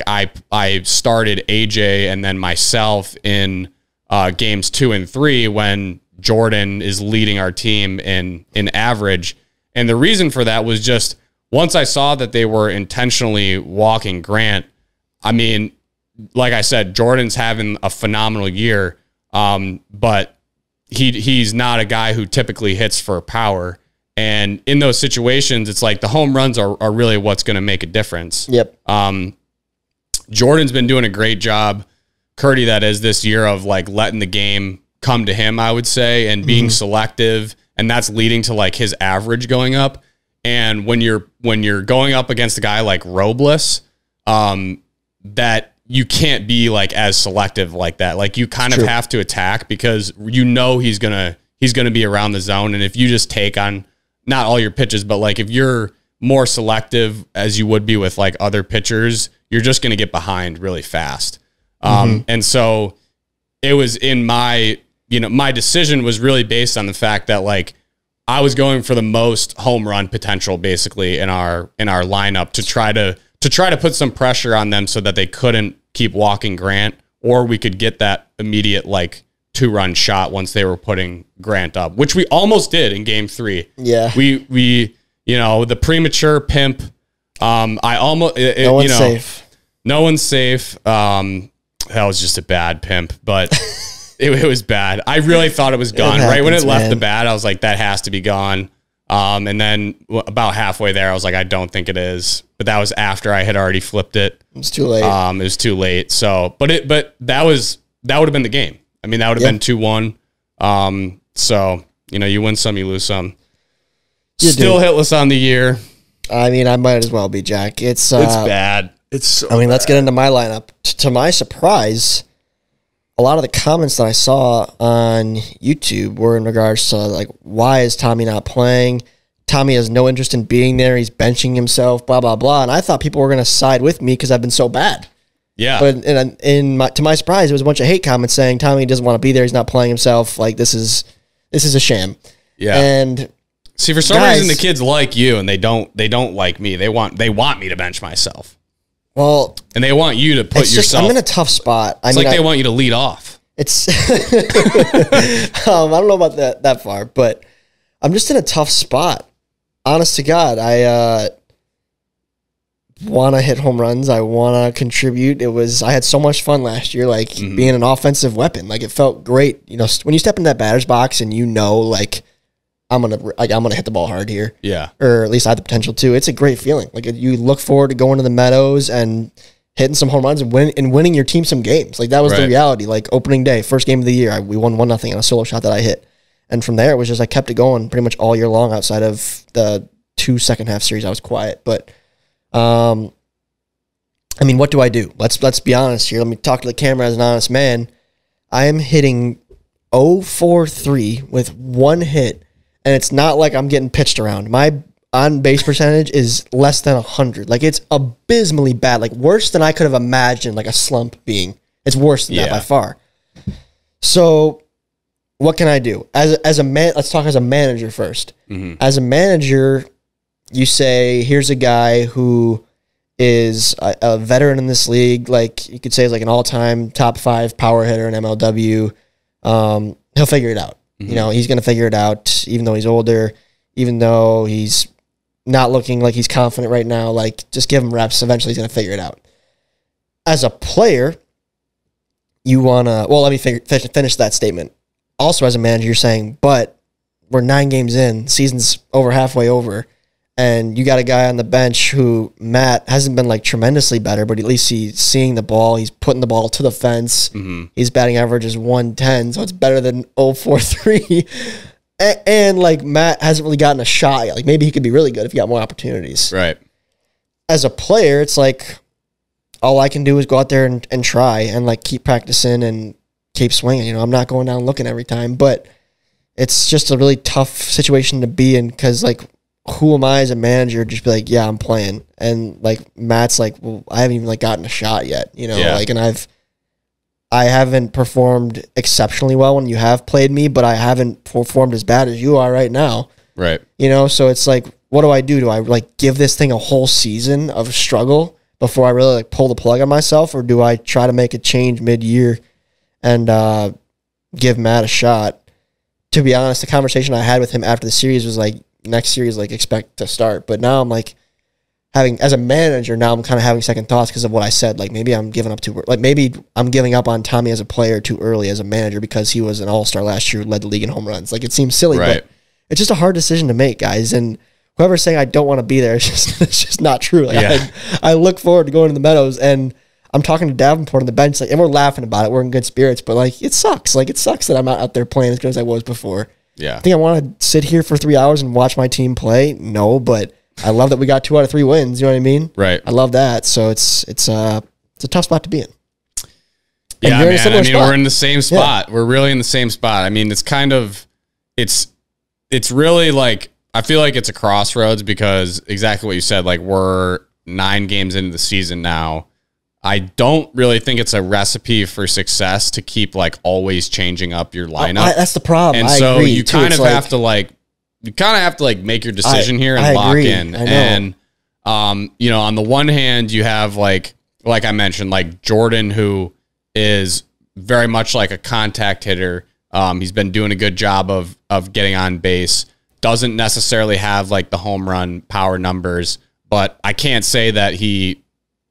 I started AJ and then myself in games 2 and 3 when Jordan is leading our team in average. And the reason for that was just once I saw that they were intentionally walking Grant, I mean, like I said, Jordan's having a phenomenal year, but he's not a guy who typically hits for power. And in those situations, it's like the home runs are really what's going to make a difference. Yep. Jordan's been doing a great job, Curdy, that is, this year of letting the game come to him, I would say, and being selective. And that's leading to his average going up. And when you're going up against a guy like Robles, that you can't be as selective like that. You kind of have to attack because he's gonna be around the zone. And if you just take on not all your pitches, but if you're more selective as you would be with other pitchers, you're just gonna get behind really fast. And so it was in my decision was really based on the fact that I was going for the most home run potential basically in our lineup to try to put some pressure on them so that they couldn't keep walking Grant, or we could get that immediate 2-run shot once they were putting Grant up, which we almost did in game 3. Yeah. We the premature pimp. No one's safe. No one's safe. That was just a bad pimp, but it was bad. I really thought it was gone. Right when it left the bat, I was like, that has to be gone. And then about halfway there, I was like, I don't think it is. But that was after I had already flipped it. It was too late. It was too late. So, but that would have been the game. I mean, that would have been 2-1. So, you win some, you lose some. Still hitless on the year. I mean, I might as well be, Jack. It's bad. It's so bad. Let's get into my lineup. To my surprise, a lot of the comments that I saw on YouTube were in regards to why is Tommy not playing? Tommy has no interest in being there. He's benching himself, blah, blah, blah. And I thought people were going to side with me because I've been so bad. Yeah. But to my surprise, it was a bunch of hate comments saying Tommy doesn't want to be there. He's not playing himself. This is a sham. Yeah. And see, for some reason, the kids like you and they don't like me. They want me to bench myself. Well, and they want you to put yourself. I'm in a tough spot. It's they want you to lead off. It's I don't know about that far, but I'm just in a tough spot. Honest to God, I want to hit home runs. I want to contribute. I had so much fun last year, being an offensive weapon. It felt great. When you step in that batter's box and I'm gonna hit the ball hard here. Yeah. Or at least I have the potential to. It's a great feeling. You look forward to going to the Meadows and hitting some home runs and winning your team some games. That was the reality. Opening day, first game of the year, we won 1-0 on a solo shot that I hit. And from there, it was just I kept it going pretty much all year long outside of the 2 second half series. I was quiet. But, what do I do? Let's be honest here. Let me talk to the camera as an honest man. I am hitting 0-4-3 with 1 hit. And it's not like I'm getting pitched around. My on-base percentage is less than 100. It's abysmally bad. Worse than I could have imagined, a slump being. It's worse than that by far. So, what can I do? As a man, let's talk as a manager first. Mm-hmm. As a manager, you say, here's a guy who is a veteran in this league. You could say is an all-time top 5 power hitter in MLW. He'll figure it out. Mm-hmm. He's going to figure it out, even though he's older. even though he's not looking like he's confident right now. Like, just give him reps. Eventually, he's going to figure it out. As a player, you want to... Well, let me finish that statement. Also, as a manager, you're saying, but we're 9 games in, season's over halfway over, and you got a guy on the bench who, Matt, hasn't been like tremendously better, but at least he's seeing the ball. He's putting the ball to the fence. Mm-hmm. His batting average is 110, so it's better than 043. And like, Matt hasn't really gotten a shot yet. Like, maybe he could be really good if he got more opportunities. Right. As a player, it's like, all I can do is go out there and try and like keep practicing and keep swinging. You know, I'm not going down looking every time, but it's just a really tough situation to be in because, like, who am I as a manager? Just be like, yeah, I'm playing. And like, Matt's like, well, I haven't even like gotten a shot yet, you know, like, and I haven't performed exceptionally well when you have played me, but I haven't performed as bad as you are right now. Right. You know, so it's like, what do? Do I like give this thing a whole season of struggle before I really like pull the plug on myself, or do I try to make a change mid-year and give Matt a shot? To be honest, the conversation I had with him after the series was like, next series, like, expect to start. But now I'm like, as a manager, now I'm kind of having second thoughts because of what I said. Like, maybe I'm giving up maybe I'm giving up on Tommy as a player too early as a manager because he was an all-star last year who led the league in home runs. Like, it seems silly, but it's just a hard decision to make, guys. And whoever's saying I don't want to be there, it's just not true. Like, I look forward to going to the Meadows, and I'm talking to Davenport on the bench, like, and we're laughing about it. We're in good spirits, but like, it sucks. Like, it sucks that I'm not out there playing as good as I was before. Yeah. I think I want to sit here for 3 hours and watch my team play. No, but I love that we got 2 out of 3 wins. You know what I mean? Right. I love that. So it's a tough spot to be in. Yeah, man. I mean, we're in the same spot. Yeah. We're really in the same spot. I mean, it's kind of, it's really like, I feel like it's a crossroads because exactly what you said, like, we're 9 games into the season now. I don't really think it's a recipe for success to keep like always changing up your lineup. That's the problem. And so you kind of have to make your decision here and lock in. And, you know, on the one hand, you have like I mentioned, like Jordan, who is very much like a contact hitter. He's been doing a good job of getting on base. Doesn't necessarily have like the home run power numbers, but I can't say that he,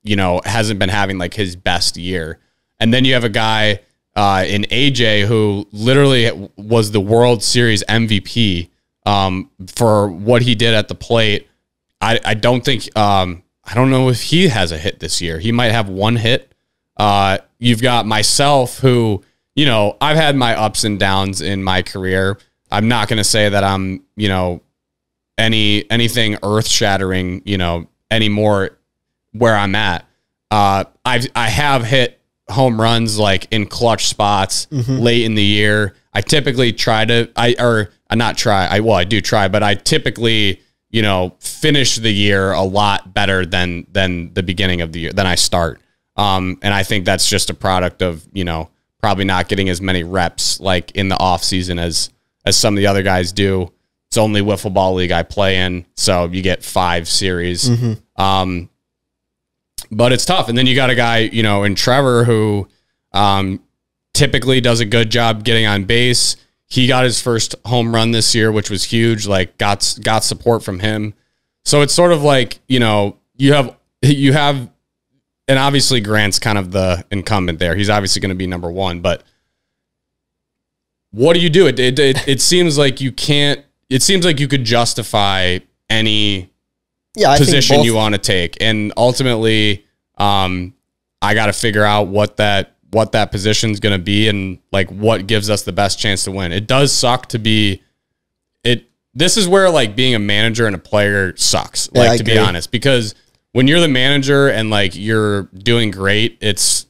you know, hasn't been having like his best year. And then you have a guy in AJ who literally was the World Series MVP for what he did at the plate. I don't think, I don't know if he has a hit this year. He might have 1 hit. You've got myself who, you know, I've had my ups and downs in my career. I'm not going to say that I'm, you know, anything earth shattering, you know, anymore where I'm at. I have hit home runs like in clutch spots late in the year. I typically I do try, but I typically, you know, finish the year a lot better than the beginning of the year, than I start. And I think that's just a product of, you know, probably not getting as many reps like in the off season as some of the other guys do. It's only wiffle ball league I play in, so you get 5 series. But it's tough. And then you got a guy, you know, in Trevor who typically does a good job getting on base. He got his first home run this year, which was huge, like got support from him. So it's sort of like, you know, you have, and obviously Grant's kind of the incumbent there. He's obviously going to be number 1, but what do you do? It seems like you can't, it seems like you could justify any position you want to take. And ultimately, I got to figure out what that position's going to be and like what gives us the best chance to win. It does suck to be it. This is where like being a manager and a player sucks. Like, to be honest, because when you're the manager and like you're doing great, it's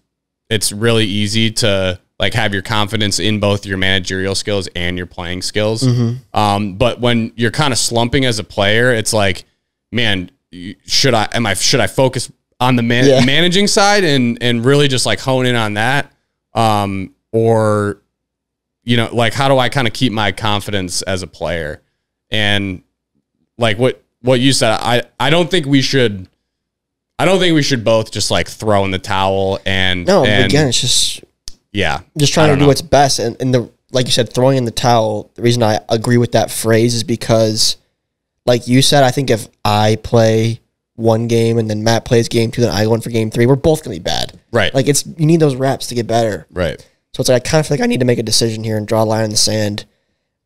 really easy to like have your confidence in both your managerial skills and your playing skills. But when you're kind of slumping as a player, it's like, man, should I focus on the managing side and really just like hone in on that? Or, you know, like, how do I kind of keep my confidence as a player? And like what you said, I don't think we should both just like throw in the towel and again, it's just trying to do what's best. And the, like you said, throwing in the towel, the reason I agree with that phrase is because like you said, I think if I play one game and then Matt plays game 2, then I go in for game 3, we're both going to be bad. Right. Like you need those reps to get better. Right. So it's like I kind of feel like I need to make a decision here and draw a line in the sand.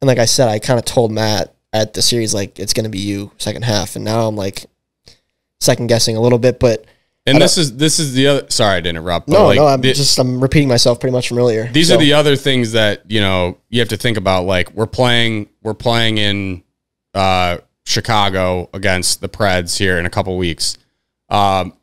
And like I said, I kind of told Matt at the series, like, it's going to be you second half. And now I'm like second guessing a little bit, but. And this is the other, sorry to interrupt. No, I'm repeating myself pretty much from earlier. These are the other things that, you know, you have to think about. Like we're playing in Chicago against the Preds here in a couple weeks. Well,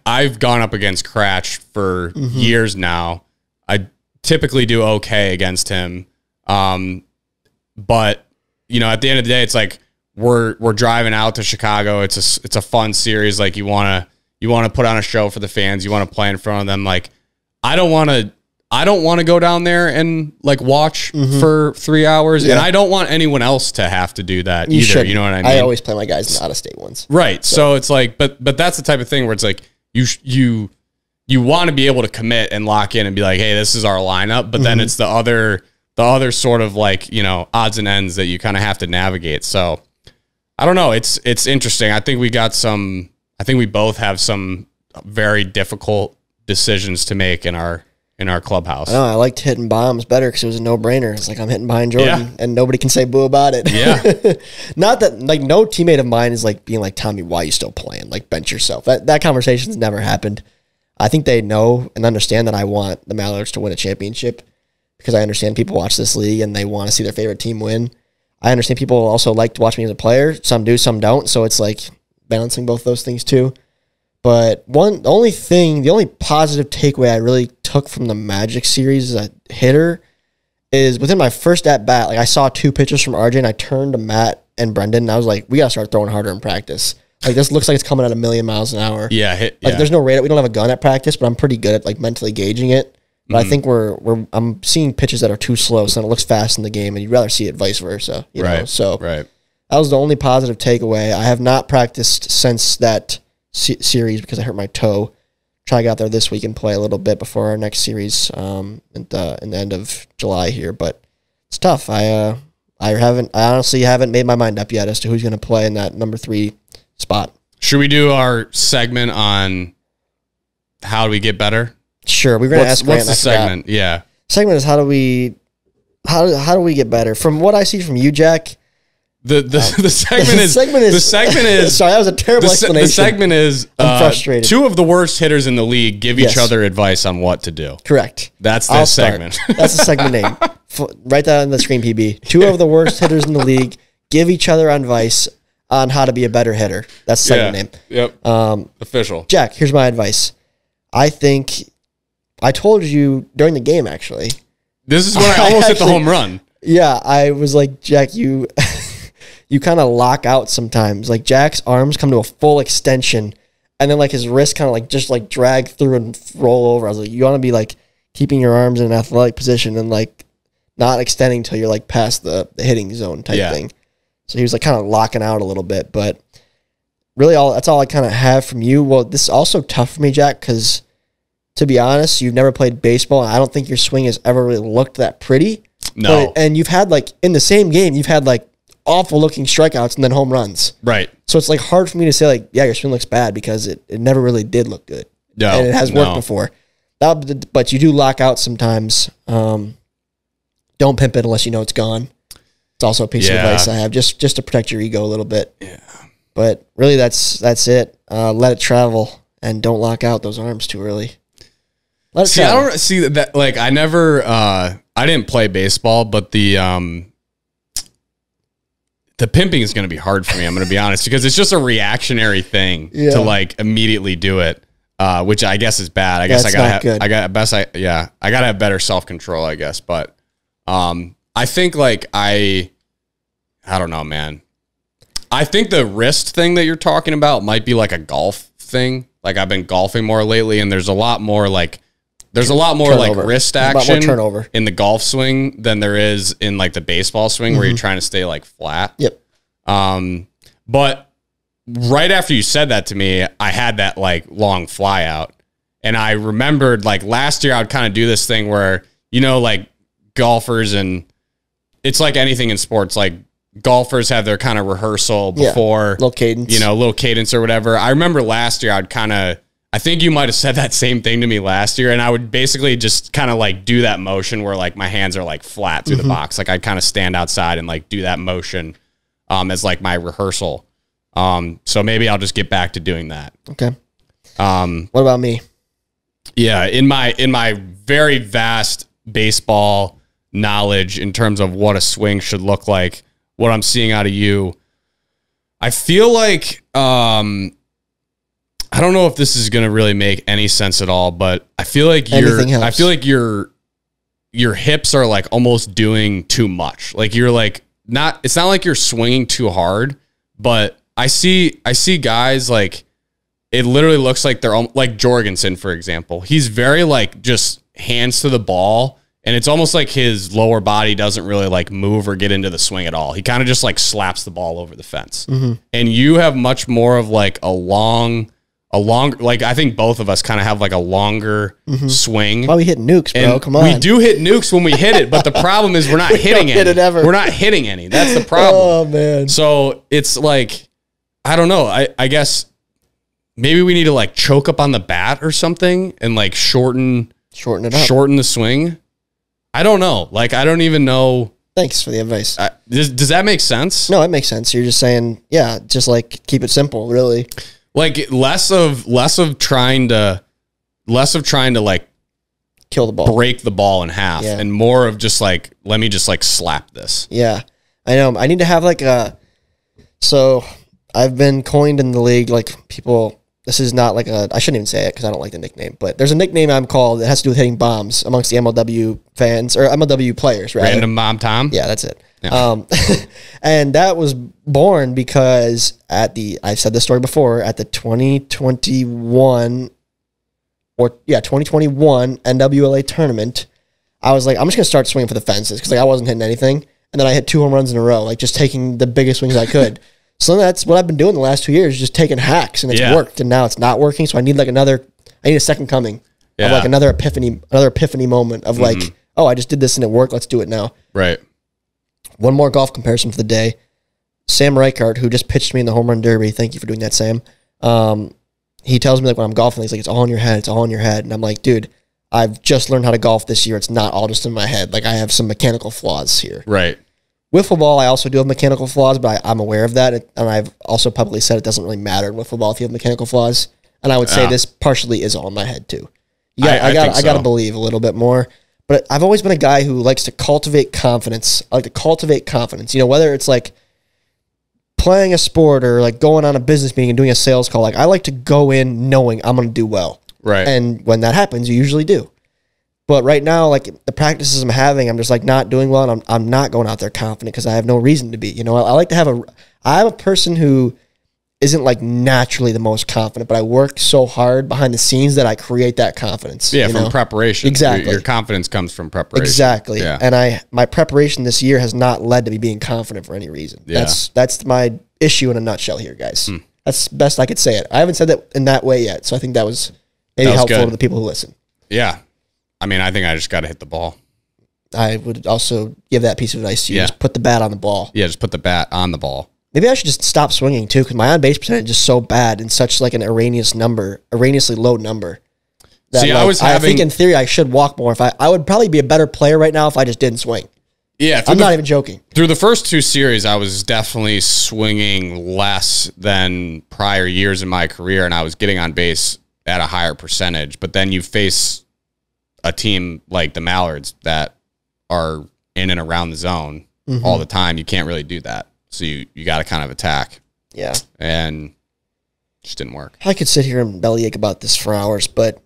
I've gone up against Cratch for years now. I typically do okay against him. But you know, at the end of the day, it's like we're driving out to Chicago. It's a fun series. Like you want to put on a show for the fans. You want to play in front of them. Like I don't want to go down there and like watch for 3 hours. Yeah. And I don't want anyone else to have to do that either. Shouldn't. You know what I mean? I always play my guys in out-of-state ones. Right. So it's like, but that's the type of thing where it's like you want to be able to commit and lock in and be like, hey, this is our lineup. But then it's the other sort of like, you know, odds and ends that you kind of have to navigate. So I don't know. It's interesting. I think we both have some very difficult decisions to make in our clubhouse. I know, I liked hitting bombs better because it was a no-brainer. It's like I'm hitting behind Jordan, and nobody can say boo about it. Yeah. Not that, like, no teammate of mine is like being like, Tommy, why are you still playing? Like, bench yourself. That conversation's never happened. I think they know and understand that I want the Mallards to win a championship because I understand people watch this league and they want to see their favorite team win. I understand people also like to watch me as a player. Some do, some don't. So it's like balancing both those things too. But the only positive takeaway I really took from the Magic series as a hitter is within my first at bat, like I saw 2 pitches from RJ and I turned to Matt and Brendan and I was like, we got to start throwing harder in practice. Like this looks like it's coming at 1,000,000 miles an hour. Yeah. There's no radar. We don't have a gun at practice, but I'm pretty good at like mentally gauging it. But I think I'm seeing pitches that are too slow, so then it looks fast in the game, and you'd rather see it vice versa. You know? So that was the only positive takeaway. I have not practiced since that series because I hurt my toe. Try to get out there this week and play a little bit before our next series in the end of July here. But it's tough. I honestly haven't made my mind up yet as to who's going to play in that number 3 spot. Should we do our segment on how do we get better? Sure, we're going to ask. What's the segment? Yeah, segment is how do we get better? From what I see from you, Jack, the segment is. Sorry, that was a terrible explanation. The segment is. I'm frustrated. 2 of the worst hitters in the league give each other advice on what to do. Correct. That's the segment. That's the segment name. Write that on the screen, PB. 2 of the worst hitters in the league give each other advice on how to be a better hitter. That's the segment name. Yep. Official. Jack, here's my advice. I think. I told you during the game, actually. This is when I almost hit the home run. Yeah, I was like, Jack, you kind of lock out sometimes. Like, Jack's arms come to a full extension, and then, like, his wrist kind of, like, just, like, drag through and roll over. I was like, you want to be, like, keeping your arms in an athletic position and, like, not extending until you're, like, past the hitting zone type thing. So he was, like, kind of locking out a little bit. But really, that's all I kind of have from you. Well, this is also tough for me, Jack, because to be honest, you've never played baseball, and I don't think your swing has ever really looked that pretty. No. And you've had, like, in the same game, you've had, like, awful-looking strikeouts and then home runs. Right. So it's, like, hard for me to say, like, yeah, your swing looks bad because it never really did look good. No. And it has worked before. But you do lock out sometimes. Don't pimp it unless you know it's gone. It's also a piece of advice I have, just to protect your ego a little bit. Yeah. But really, that's it. Let it travel, and don't lock out those arms too early. I don't see that. Like, I never, I didn't play baseball, but the pimping is going to be hard for me. I'm going to be honest, because it's just a reactionary thing to like immediately do it, which I guess is bad. I guess I gotta have better self-control, I guess. But, I think like, I don't know, man. I think the wrist thing that you're talking about might be like a golf thing. Like, I've been golfing more lately, and there's a lot more like wrist action turnover in the golf swing than there is in like the baseball swing where you're trying to stay like flat. Yep. But right after you said that to me, I had that like long fly out, and I remembered like last year I would kind of do this thing where, you know, like golfers, and it's like anything in sports, like golfers have their kind of rehearsal before, little cadence, little cadence or whatever. I remember last year I think you might have said that same thing to me last year, and I would basically just kind of like do that motion where like my hands are like flat through the box. Like I'd kind of stand outside and like do that motion as like my rehearsal. So maybe I'll just get back to doing that. Okay. What about me? Yeah, in my very vast baseball knowledge in terms of what a swing should look like, what I'm seeing out of you, I feel like I don't know if this is going to really make any sense at all, but I feel like your hips are like almost doing too much. Like you're like it's not like you're swinging too hard, but I see guys like it literally looks like they're like Jorgensen, for example. He's very like just hands to the ball, and it's almost like his lower body doesn't really like move or get into the swing at all. He kind of just like slaps the ball over the fence. And you have much more of like a longer, like I think both of us kind of have like a longer swing. Why we hit nukes, bro? And come on. We do hit nukes when we hit it, but the problem is we're not hitting any. Hit it ever. We're not hitting any. That's the problem. Oh man. So it's like, I don't know. I guess maybe we need to like choke up on the bat or something and like shorten it up. Shorten the swing. I don't know. Like I don't even know. Thanks for the advice. Does that make sense? No, it makes sense. You're just saying, yeah, just like keep it simple, really. Like less of trying to like kill the ball, break the ball in half, and more of just like, let me just like slap this. Yeah, I know. I need to have like so I've been coined in the league, like people, this is not like I shouldn't even say it because I don't like the nickname, but there's a nickname I'm called that has to do with hitting bombs amongst the MLW fans or MLW players, right? Random Bomb Tom? Yeah, that's it. Yeah. And that was born because I've said this story before, at the 2021 NWLA tournament, I was like, I'm just going to start swinging for the fences because like I wasn't hitting anything. And then I hit 2 home runs in a row, like just taking the biggest swings I could. So that's what I've been doing the last 2 years, just taking hacks, and it's worked. And now it's not working. So I need like a second coming of like another epiphany moment of like, oh, I just did this and it worked. Let's do it now. Right. One more golf comparison for the day. Sam Reichart, who just pitched me in the home run derby. Thank you for doing that, Sam. He tells me like when I'm golfing, he's like, it's all in your head. It's all in your head. And I'm like, dude, I've just learned how to golf this year. It's not all just in my head. Like I have some mechanical flaws here. Right. Wiffle ball, I also do have mechanical flaws, but I'm aware of that. And I've also publicly said it doesn't really matter in wiffle ball if you have mechanical flaws. And I would say this partially is all in my head too. I got to believe a little bit more. But I've always been a guy who likes to cultivate confidence. I like to cultivate confidence. Whether it's like playing a sport or like going on a business meeting and doing a sales call, like I like to go in knowing I'm going to do well. Right. And when that happens, you usually do. But right now, like the practices I'm having, I'm just like not doing well, and I'm not going out there confident because I have no reason to be. I like to I'm a person who isn't like naturally the most confident, but I work so hard behind the scenes that I create that confidence. Yeah, from preparation. Exactly. Your confidence comes from preparation. Exactly. Yeah. And my preparation this year has not led to me being confident for any reason. Yeah. That's my issue in a nutshell here, guys. That's best I could say it. I haven't said that in that way yet, so I think that was maybe helpful to the people who listen. Yeah. I mean, I think I just got to hit the ball. I would also give that piece of advice to you. Just put the bat on the ball. Yeah, just put the bat on the ball. Maybe I should just stop swinging too, because my on-base percentage is so bad and such like an erroneously low number. That, See, like, I think in theory I should walk more. If I would probably be a better player right now if I just didn't swing. Yeah, I'm not even joking. Through the first 2 series, I was definitely swinging less than prior years in my career, and I was getting on base at a higher percentage. But then you face a team like the Mallards that are in and around the zone all the time. You can't really do that. So you got to kind of attack. Yeah. And it just didn't work. I could sit here and bellyache about this for hours, but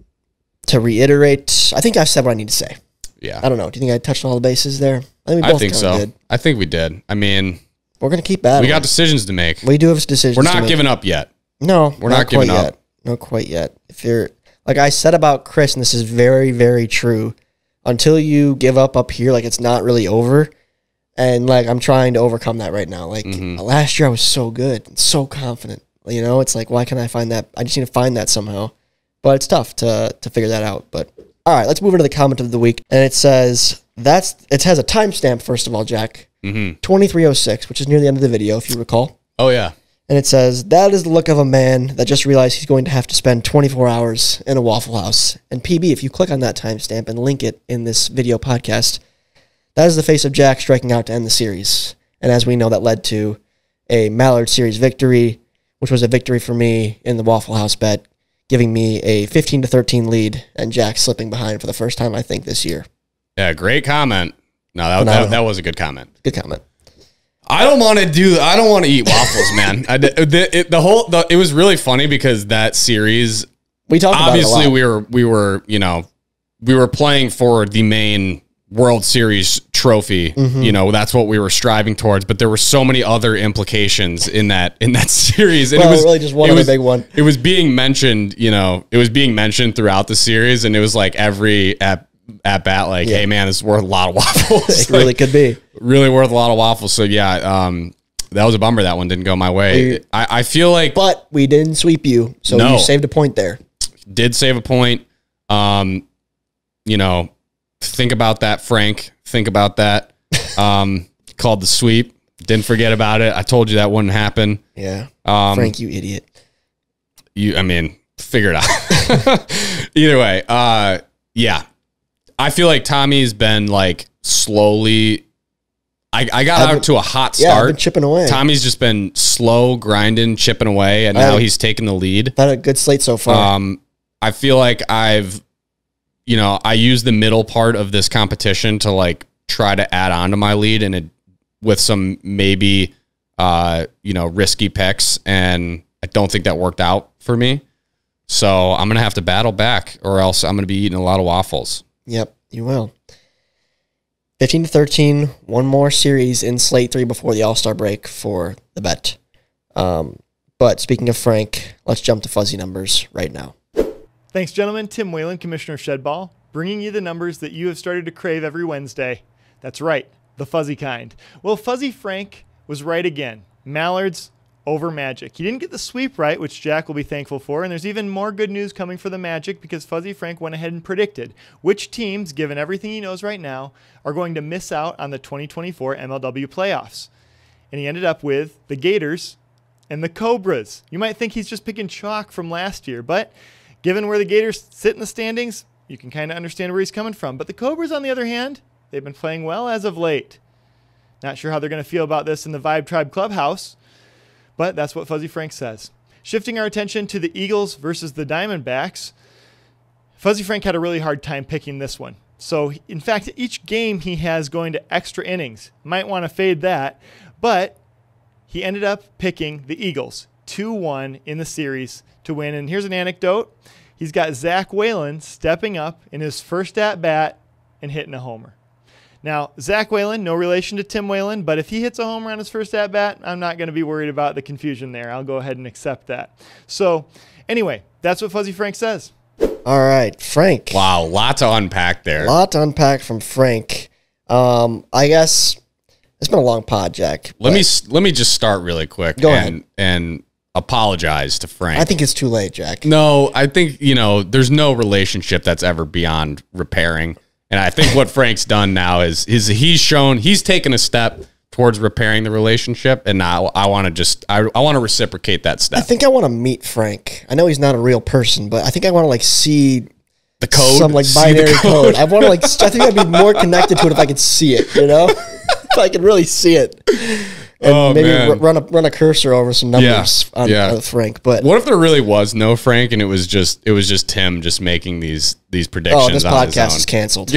to reiterate, I think I've said what I need to say. Yeah. I don't know. Do you think I touched on all the bases there? I think so. Did. I think we did. I mean, we're going to keep battling. We got decisions to make. We do have decisions We're not giving up yet. No, we're not giving up. Not quite yet. If you're, like I said about Chris, and this is very, very true, until you give up here, like it's not really over. And like I'm trying to overcome that right now. Like last year I was so good and so confident. It's like, why can't I find that? I just need to find that somehow. But it's tough to figure that out. But all right, let's move into the comment of the week. And it says it has a timestamp, first of all, Jack. 2306, which is near the end of the video, if you recall. Oh, yeah. And it says, that is the look of a man that just realized he's going to have to spend 24 hours in a Waffle House. And PB, if you click on that timestamp and link it in this video podcast, that is the face of Jack striking out to end the series. And as we know, that led to a Mallard series victory, which was a victory for me in the Waffle House bet, giving me a 15-13 lead, and Jack slipping behind for the first time, I think, this year. Yeah, great comment. No, that was a good comment. Good comment. I don't want to eat waffles, man. It was really funny because that series, we talked about it a lot. we were playing for the main World Series trophy. That's what we were striving towards, but there were so many other implications in that series. And it was really just one other big one. It was being mentioned, throughout the series, and it was like every at bat, like, hey man, this is worth a lot of waffles. It really could be. Really worth a lot of waffles. So yeah, that was a bummer that one didn't go my way. I feel like, but we didn't sweep you, so you saved a point there. Did save a point. Think about that, Frank. Think about that. Called the sweep. Didn't forget about it. I told you that wouldn't happen. Yeah. Frank, you idiot. Figure it out. Either way, yeah. I feel like Tommy's been like slowly. I got out to a hot start. Yeah, I've been chipping away. Tommy's just been slow grinding, chipping away, and now he's taking the lead. Had a good slate so far. I feel like I use the middle part of this competition to like try to add on to my lead and with some maybe risky picks, and I don't think that worked out for me. So I'm gonna have to battle back, or else I'm gonna be eating a lot of waffles. Yep, you will. 15-13, one more series in slate 3 before the All-Star break for the bet. But speaking of Frank, let's jump to fuzzy numbers right now. Thanks, gentlemen. Tim Whalen, Commissioner of ShedBall, bringing you the numbers that you have started to crave every Wednesday. That's right, the fuzzy kind. Well, Fuzzy Frank was right again. Mallards over Magic. He didn't get the sweep right, which Jack will be thankful for, and there's even more good news coming for the Magic because Fuzzy Frank went ahead and predicted which teams, given everything he knows right now, are going to miss out on the 2024 MLW playoffs. And he ended up with the Gators and the Cobras. You might think he's just picking chalk from last year, but given where the Gators sit in the standings, you can kind of understand where he's coming from. But the Cobras, on the other hand, they've been playing well as of late. Not sure how they're going to feel about this in the Vibe Tribe Clubhouse, but that's what Fuzzy Frank says. Shifting our attention to the Eagles versus the Diamondbacks, Fuzzy Frank had a really hard time picking this one. So, in fact, each game he has going to extra innings. Might want to fade that, but he ended up picking the Eagles 2-1 in the series to win. And here's an anecdote. He's got Zach Whalen stepping up in his first at-bat and hitting a homer. Now, Zach Whalen, no relation to Tim Whalen, but if he hits a homer on his first at-bat, I'm not going to be worried about the confusion there. I'll go ahead and accept that. So, anyway, that's what Fuzzy Frank says. All right, Frank. Wow, lot to unpack there. Lot to unpack from Frank. I guess it's been a long pod, Jack. Let me just start really quick. Go ahead. And apologize to Frank. I think it's too late, Jack. No, I think, there's no relationship that's ever beyond repairing. And I think what Frank's done now is he's taken a step towards repairing the relationship, and now I want to reciprocate that step. I think I want to meet Frank. I know he's not a real person, but I think I want to see the code, some binary code. I want to I think I'd be more connected to it if I could see it. If I could really see it. And maybe run a cursor over some numbers on Frank. But what if there really was no Frank and it was just him just making these predictions? Oh, this podcast is canceled.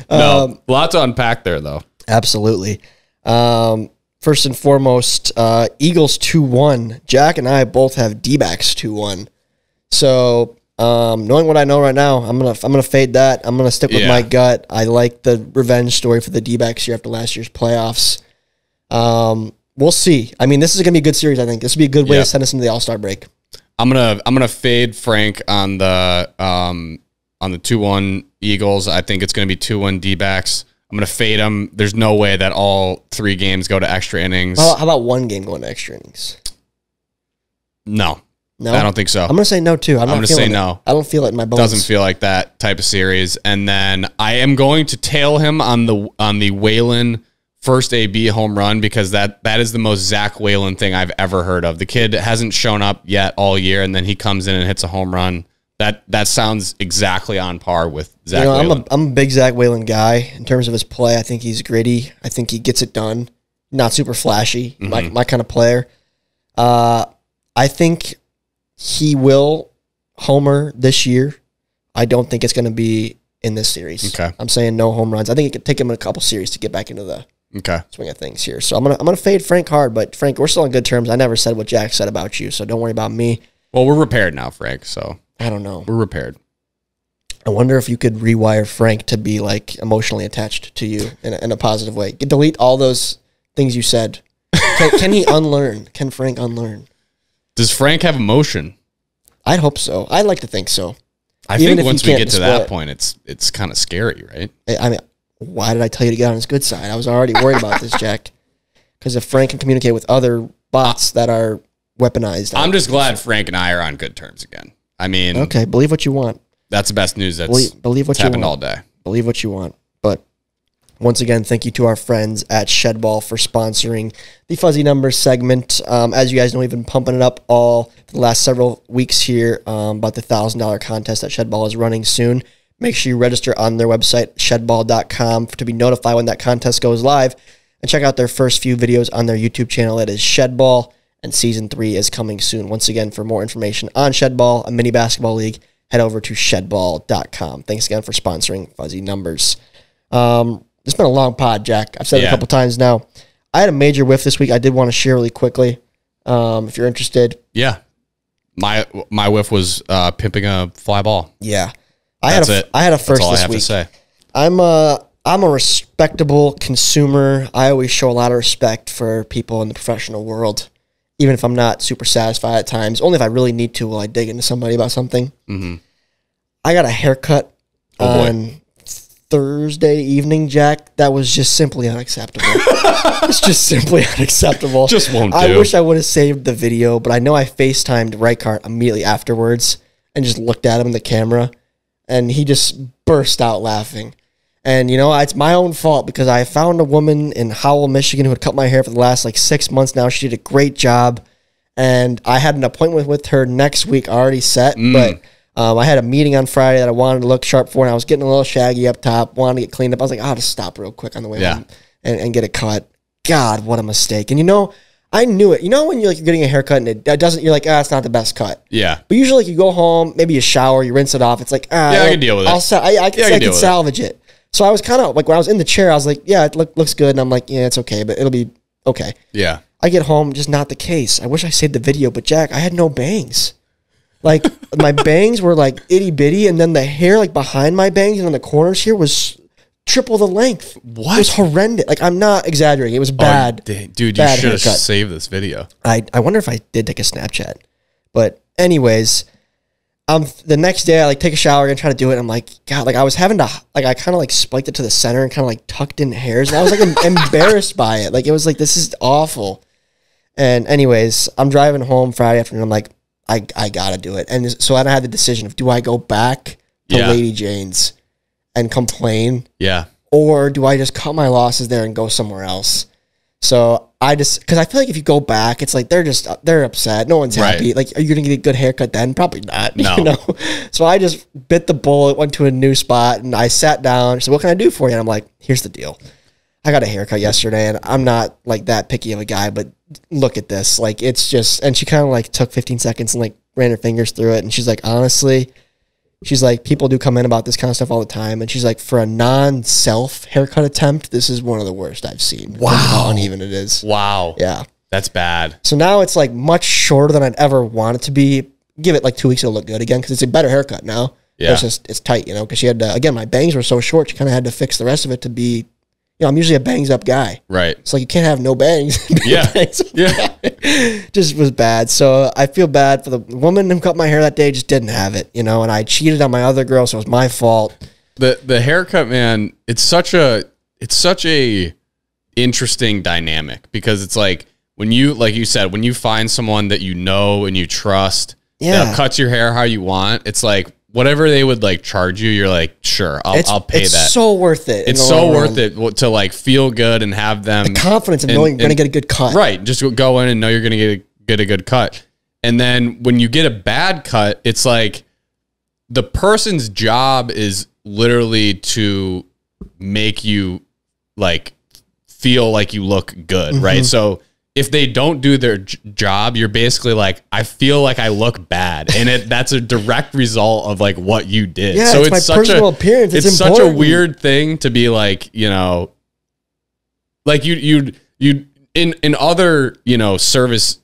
No, lot to unpack there though. Absolutely. First and foremost, Eagles 2-1. Jack and I both have D-backs 2-1. So knowing what I know right now, I'm gonna fade that. I'm gonna stick with my gut. I like the revenge story for the D-backs here after last year's playoffs. We'll see. I mean, this is going to be a good series, I think. This would be a good way to send us into the All-Star break. I'm gonna fade Frank on the 2-1 Eagles. I think it's going to be 2-1 D-backs. I'm going to fade them. There's no way that all 3 games go to extra innings. How about one game going to extra innings? No, I don't think so. I'm going to say no, too. I'm going to say no. I don't feel it in my bones. Doesn't feel like that type of series. And then I am going to tail him on the Whalen first AB home run, because that is the most Zach Whalen thing I've ever heard of. The kid hasn't shown up yet all year, and then he comes in and hits a home run. That sounds exactly on par with Zach Whalen. I'm a big Zach Whalen guy in terms of his play. I think he's gritty. I think he gets it done. Not super flashy, my kind of player. I think he will homer this year. I don't think it's going to be in this series. Okay. I'm saying no home runs. I think it could take him a couple series to get back into the swing of things here. So I'm gonna fade Frank hard, but Frank, we're still on good terms. I never said what Jack said about you, so don't worry about me. Well, we're repaired now, Frank, so I don't know. We're repaired. I wonder if you could rewire Frank to be like emotionally attached to you in a positive way. Delete all those things you said. Can he unlearn? Can Frank unlearn? Does Frank have emotion? I'd hope so. I'd like to think so. I think once we get to that point, it's kind of scary, right? I mean, why did I tell you to get on his good side? I was already worried about this, Jack. Because if Frank can communicate with other bots that are weaponized. I'm just glad Frank and I are on good terms again. I mean, okay, believe what you want. That's the best news that's believe what you happened want. all day. Believe what you want. But once again, thank you to our friends at ShedBall for sponsoring the Fuzzy Numbers segment. As you guys know, we've been pumping it up all the last several weeks here about the $1,000 contest that ShedBall is running soon. Make sure you register on their website, shedball.com, to be notified when that contest goes live. And check out their first few videos on their YouTube channel. It is ShedBall, and Season 3 is coming soon. Once again, for more information on ShedBall, a mini basketball league, head over to shedball.com. Thanks again for sponsoring Fuzzy Numbers. It's been a long pod, Jack. I've said it a couple times now. I had a major whiff this week. I did want to share really quickly, if you're interested. Yeah. My whiff was pimping a fly ball. Yeah. I had a first this week. To say. I'm a respectable consumer. I always show a lot of respect for people in the professional world, even if I'm not super satisfied at times. Only if I really need to will I dig into somebody about something. Mm-hmm. I got a haircut on Thursday evening, Jack. That was just simply unacceptable. It's just simply unacceptable. Just won't do. I wish I would have saved the video, but I know I FaceTimed Reichart immediately afterwards and just looked at him in the camera, and he just burst out laughing. And, you know, it's my own fault because I found a woman in Howell, Michigan who had cut my hair for the last, 6 months now. She did a great job, and I had an appointment with her next week already set, but I had a meeting on Friday that I wanted to look sharp for, and I was getting a little shaggy up top, wanted to get cleaned up. I was like, I'll just stop real quick on the way home and get a cut. God, what a mistake. And, you know, I knew it. You know when you're getting a haircut and it doesn't, you're like, it's not the best cut. Yeah. But usually you go home, maybe you shower, you rinse it off. It's like, I can deal with it. I can salvage it. So I was kind of like, when I was in the chair, I was like, yeah, it looks good. And I'm like, yeah, it's okay, but it'll be okay. Yeah. I get home, just not the case. I wish I saved the video, but Jack, I had no bangs. Like, my bangs were like itty bitty, and then the hair like behind my bangs and on the corners here was triple the length. What? It was horrendous. Like, I'm not exaggerating. It was bad. Dude, you should have saved this video. I wonder if I did take a Snapchat. But anyways, the next day I take a shower and try to do it. And I'm like, God, I was having to, I kind of spiked it to the center and kind of tucked in hairs. And I was embarrassed by it. It was this is awful. And anyways, I'm driving home Friday afternoon. I'm like, I gotta do it. And so I had the decision of, do I go back to Lady Jane's and complain? Yeah. Or do I just cut my losses there and go somewhere else? So because I feel like if you go back, it's they're upset. No one's happy. Are you going to get a good haircut then? Probably not. No. You know? So I just bit the bullet, went to a new spot, and I sat down. She said, what can I do for you? And I'm like, here's the deal. I got a haircut yesterday, and I'm not that picky of a guy, but look at this. It's just, and she kind of took 15 seconds and ran her fingers through it. And she's like, honestly, people do come in about this kind of stuff all the time. And she's like, for a non-self haircut attempt, this is one of the worst I've seen. Wow. How uneven it is. Wow. Yeah. That's bad. So now it's much shorter than I'd ever want it to be. Give it 2 weeks, it'll look good again because it's a better haircut now. Yeah. It's tight, because she had to, again, my bangs were so short, she kind of had to fix the rest of it to be, I'm usually a bangs up guy. Right. It's you can't have no bangs. Yeah. Yeah. Just was bad. So I feel bad for the woman who cut my hair that day, just didn't have it, and I cheated on my other girl, so it was my fault. The haircut, man, it's such a interesting dynamic because it's when you, like you said, when you find someone that you know and you trust that cuts your hair how you want, it's whatever they would like charge you, you're like, sure, I'll pay that. It's so worth it. It's so worth it to like feel good and have them the confidence of knowing you're going to get a good cut. Right. Just go in and know you're going to get a good cut. And then when you get a bad cut, it's like the person's job is literally to make you like feel like you look good, right? So if they don't do their job, you're basically like, I feel like I look bad, and that's a direct result of like what you did. Yeah, so it's my such personal appearance. It's such a weird thing to be like, you know, like you in other, you know, service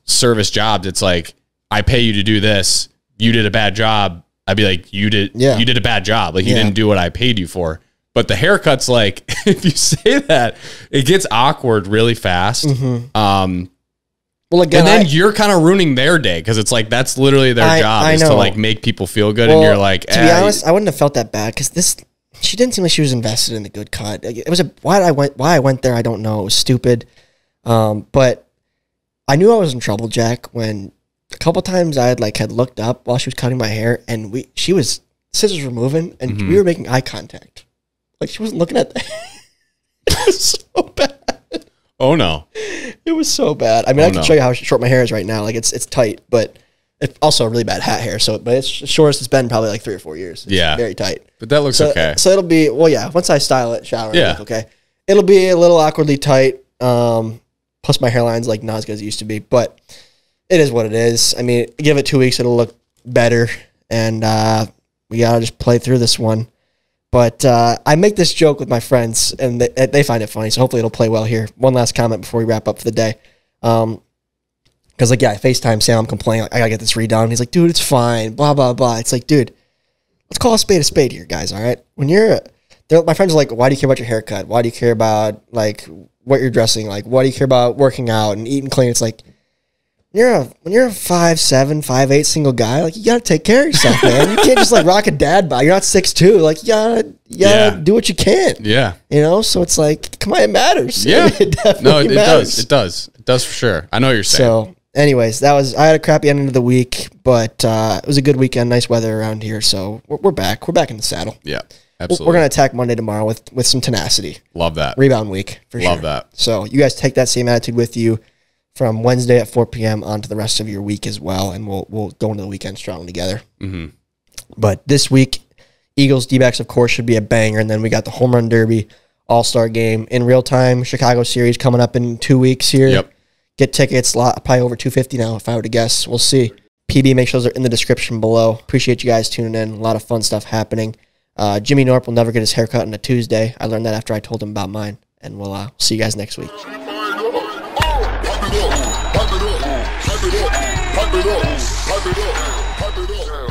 jobs, it's like, I pay you to do this. You did a bad job. I'd be like, you did a bad job. Like you didn't do what I paid you for. But the haircut's like, if you say that, it gets awkward really fast. Well, again, and then you're kind of ruining their day because it's like that's literally their job is to like make people feel good. And you're like, to be honest, I wouldn't have felt that bad because she didn't seem like she was invested in the good cut. It was why I went there. I don't know. It was stupid. But I knew I was in trouble, Jack, when a couple times I had looked up while she was cutting my hair, and scissors were moving, and we were making eye contact. Like she wasn't looking at the It was so bad. Oh no. It was so bad. I mean, I can show you how short my hair is right now. Like it's tight, but it's also a really bad hat hair. So, but it's the shortest it's been probably like 3 or 4 years. It's very tight. But that looks okay. So it'll be, once I style it, shower, okay. It'll be a little awkwardly tight. Plus my hairline's like not as good as it used to be, but it is what it is. I mean, give it 2 weeks, it'll look better, and we gotta just play through this one. But I make this joke with my friends, and they find it funny, so hopefully it'll play well here. One last comment before we wrap up for the day. Because, I FaceTime Sam, I'm complaining, like, I gotta get this redone. He's like, dude, it's fine, blah, blah, blah. It's like, dude, let's call a spade here, guys, all right? When my friends are like, why do you care about your haircut? Why do you care about, like, what you're dressing? Like, why do you care about working out and eating clean? It's like, when you're a 5'7", 5'8" single guy, like you gotta take care of yourself, man. You can't just like rock a dad bod. You're not 6'2". Like you gotta do what you can. Yeah. You know, so it's like, come on, it matters. Yeah. It definitely matters. It does for sure. I know what you're saying. So anyways, I had a crappy end of the week, but it was a good weekend, nice weather around here. So we're back. We're back in the saddle. Yeah. Absolutely. We're gonna attack Monday tomorrow with some tenacity. Love that. Rebound week for sure. Love that. So you guys take that same attitude with you from Wednesday at 4 p.m. on to the rest of your week as well, and we'll go into the weekend strong together. But this week, Eagles D-backs, of course, should be a banger, and then we got the Home Run Derby All-Star Game in real time, Chicago Series coming up in 2 weeks here. Yep. Get tickets, probably over $250 now if I were to guess. We'll see. PB, make sure those are in the description below. Appreciate you guys tuning in. A lot of fun stuff happening. Jimmy Norp will never get his haircut on a Tuesday. I learned that after I told him about mine, and we'll see you guys next week. Pipe it up, pipe it up, pipe it up, pipe it up, pipe it up.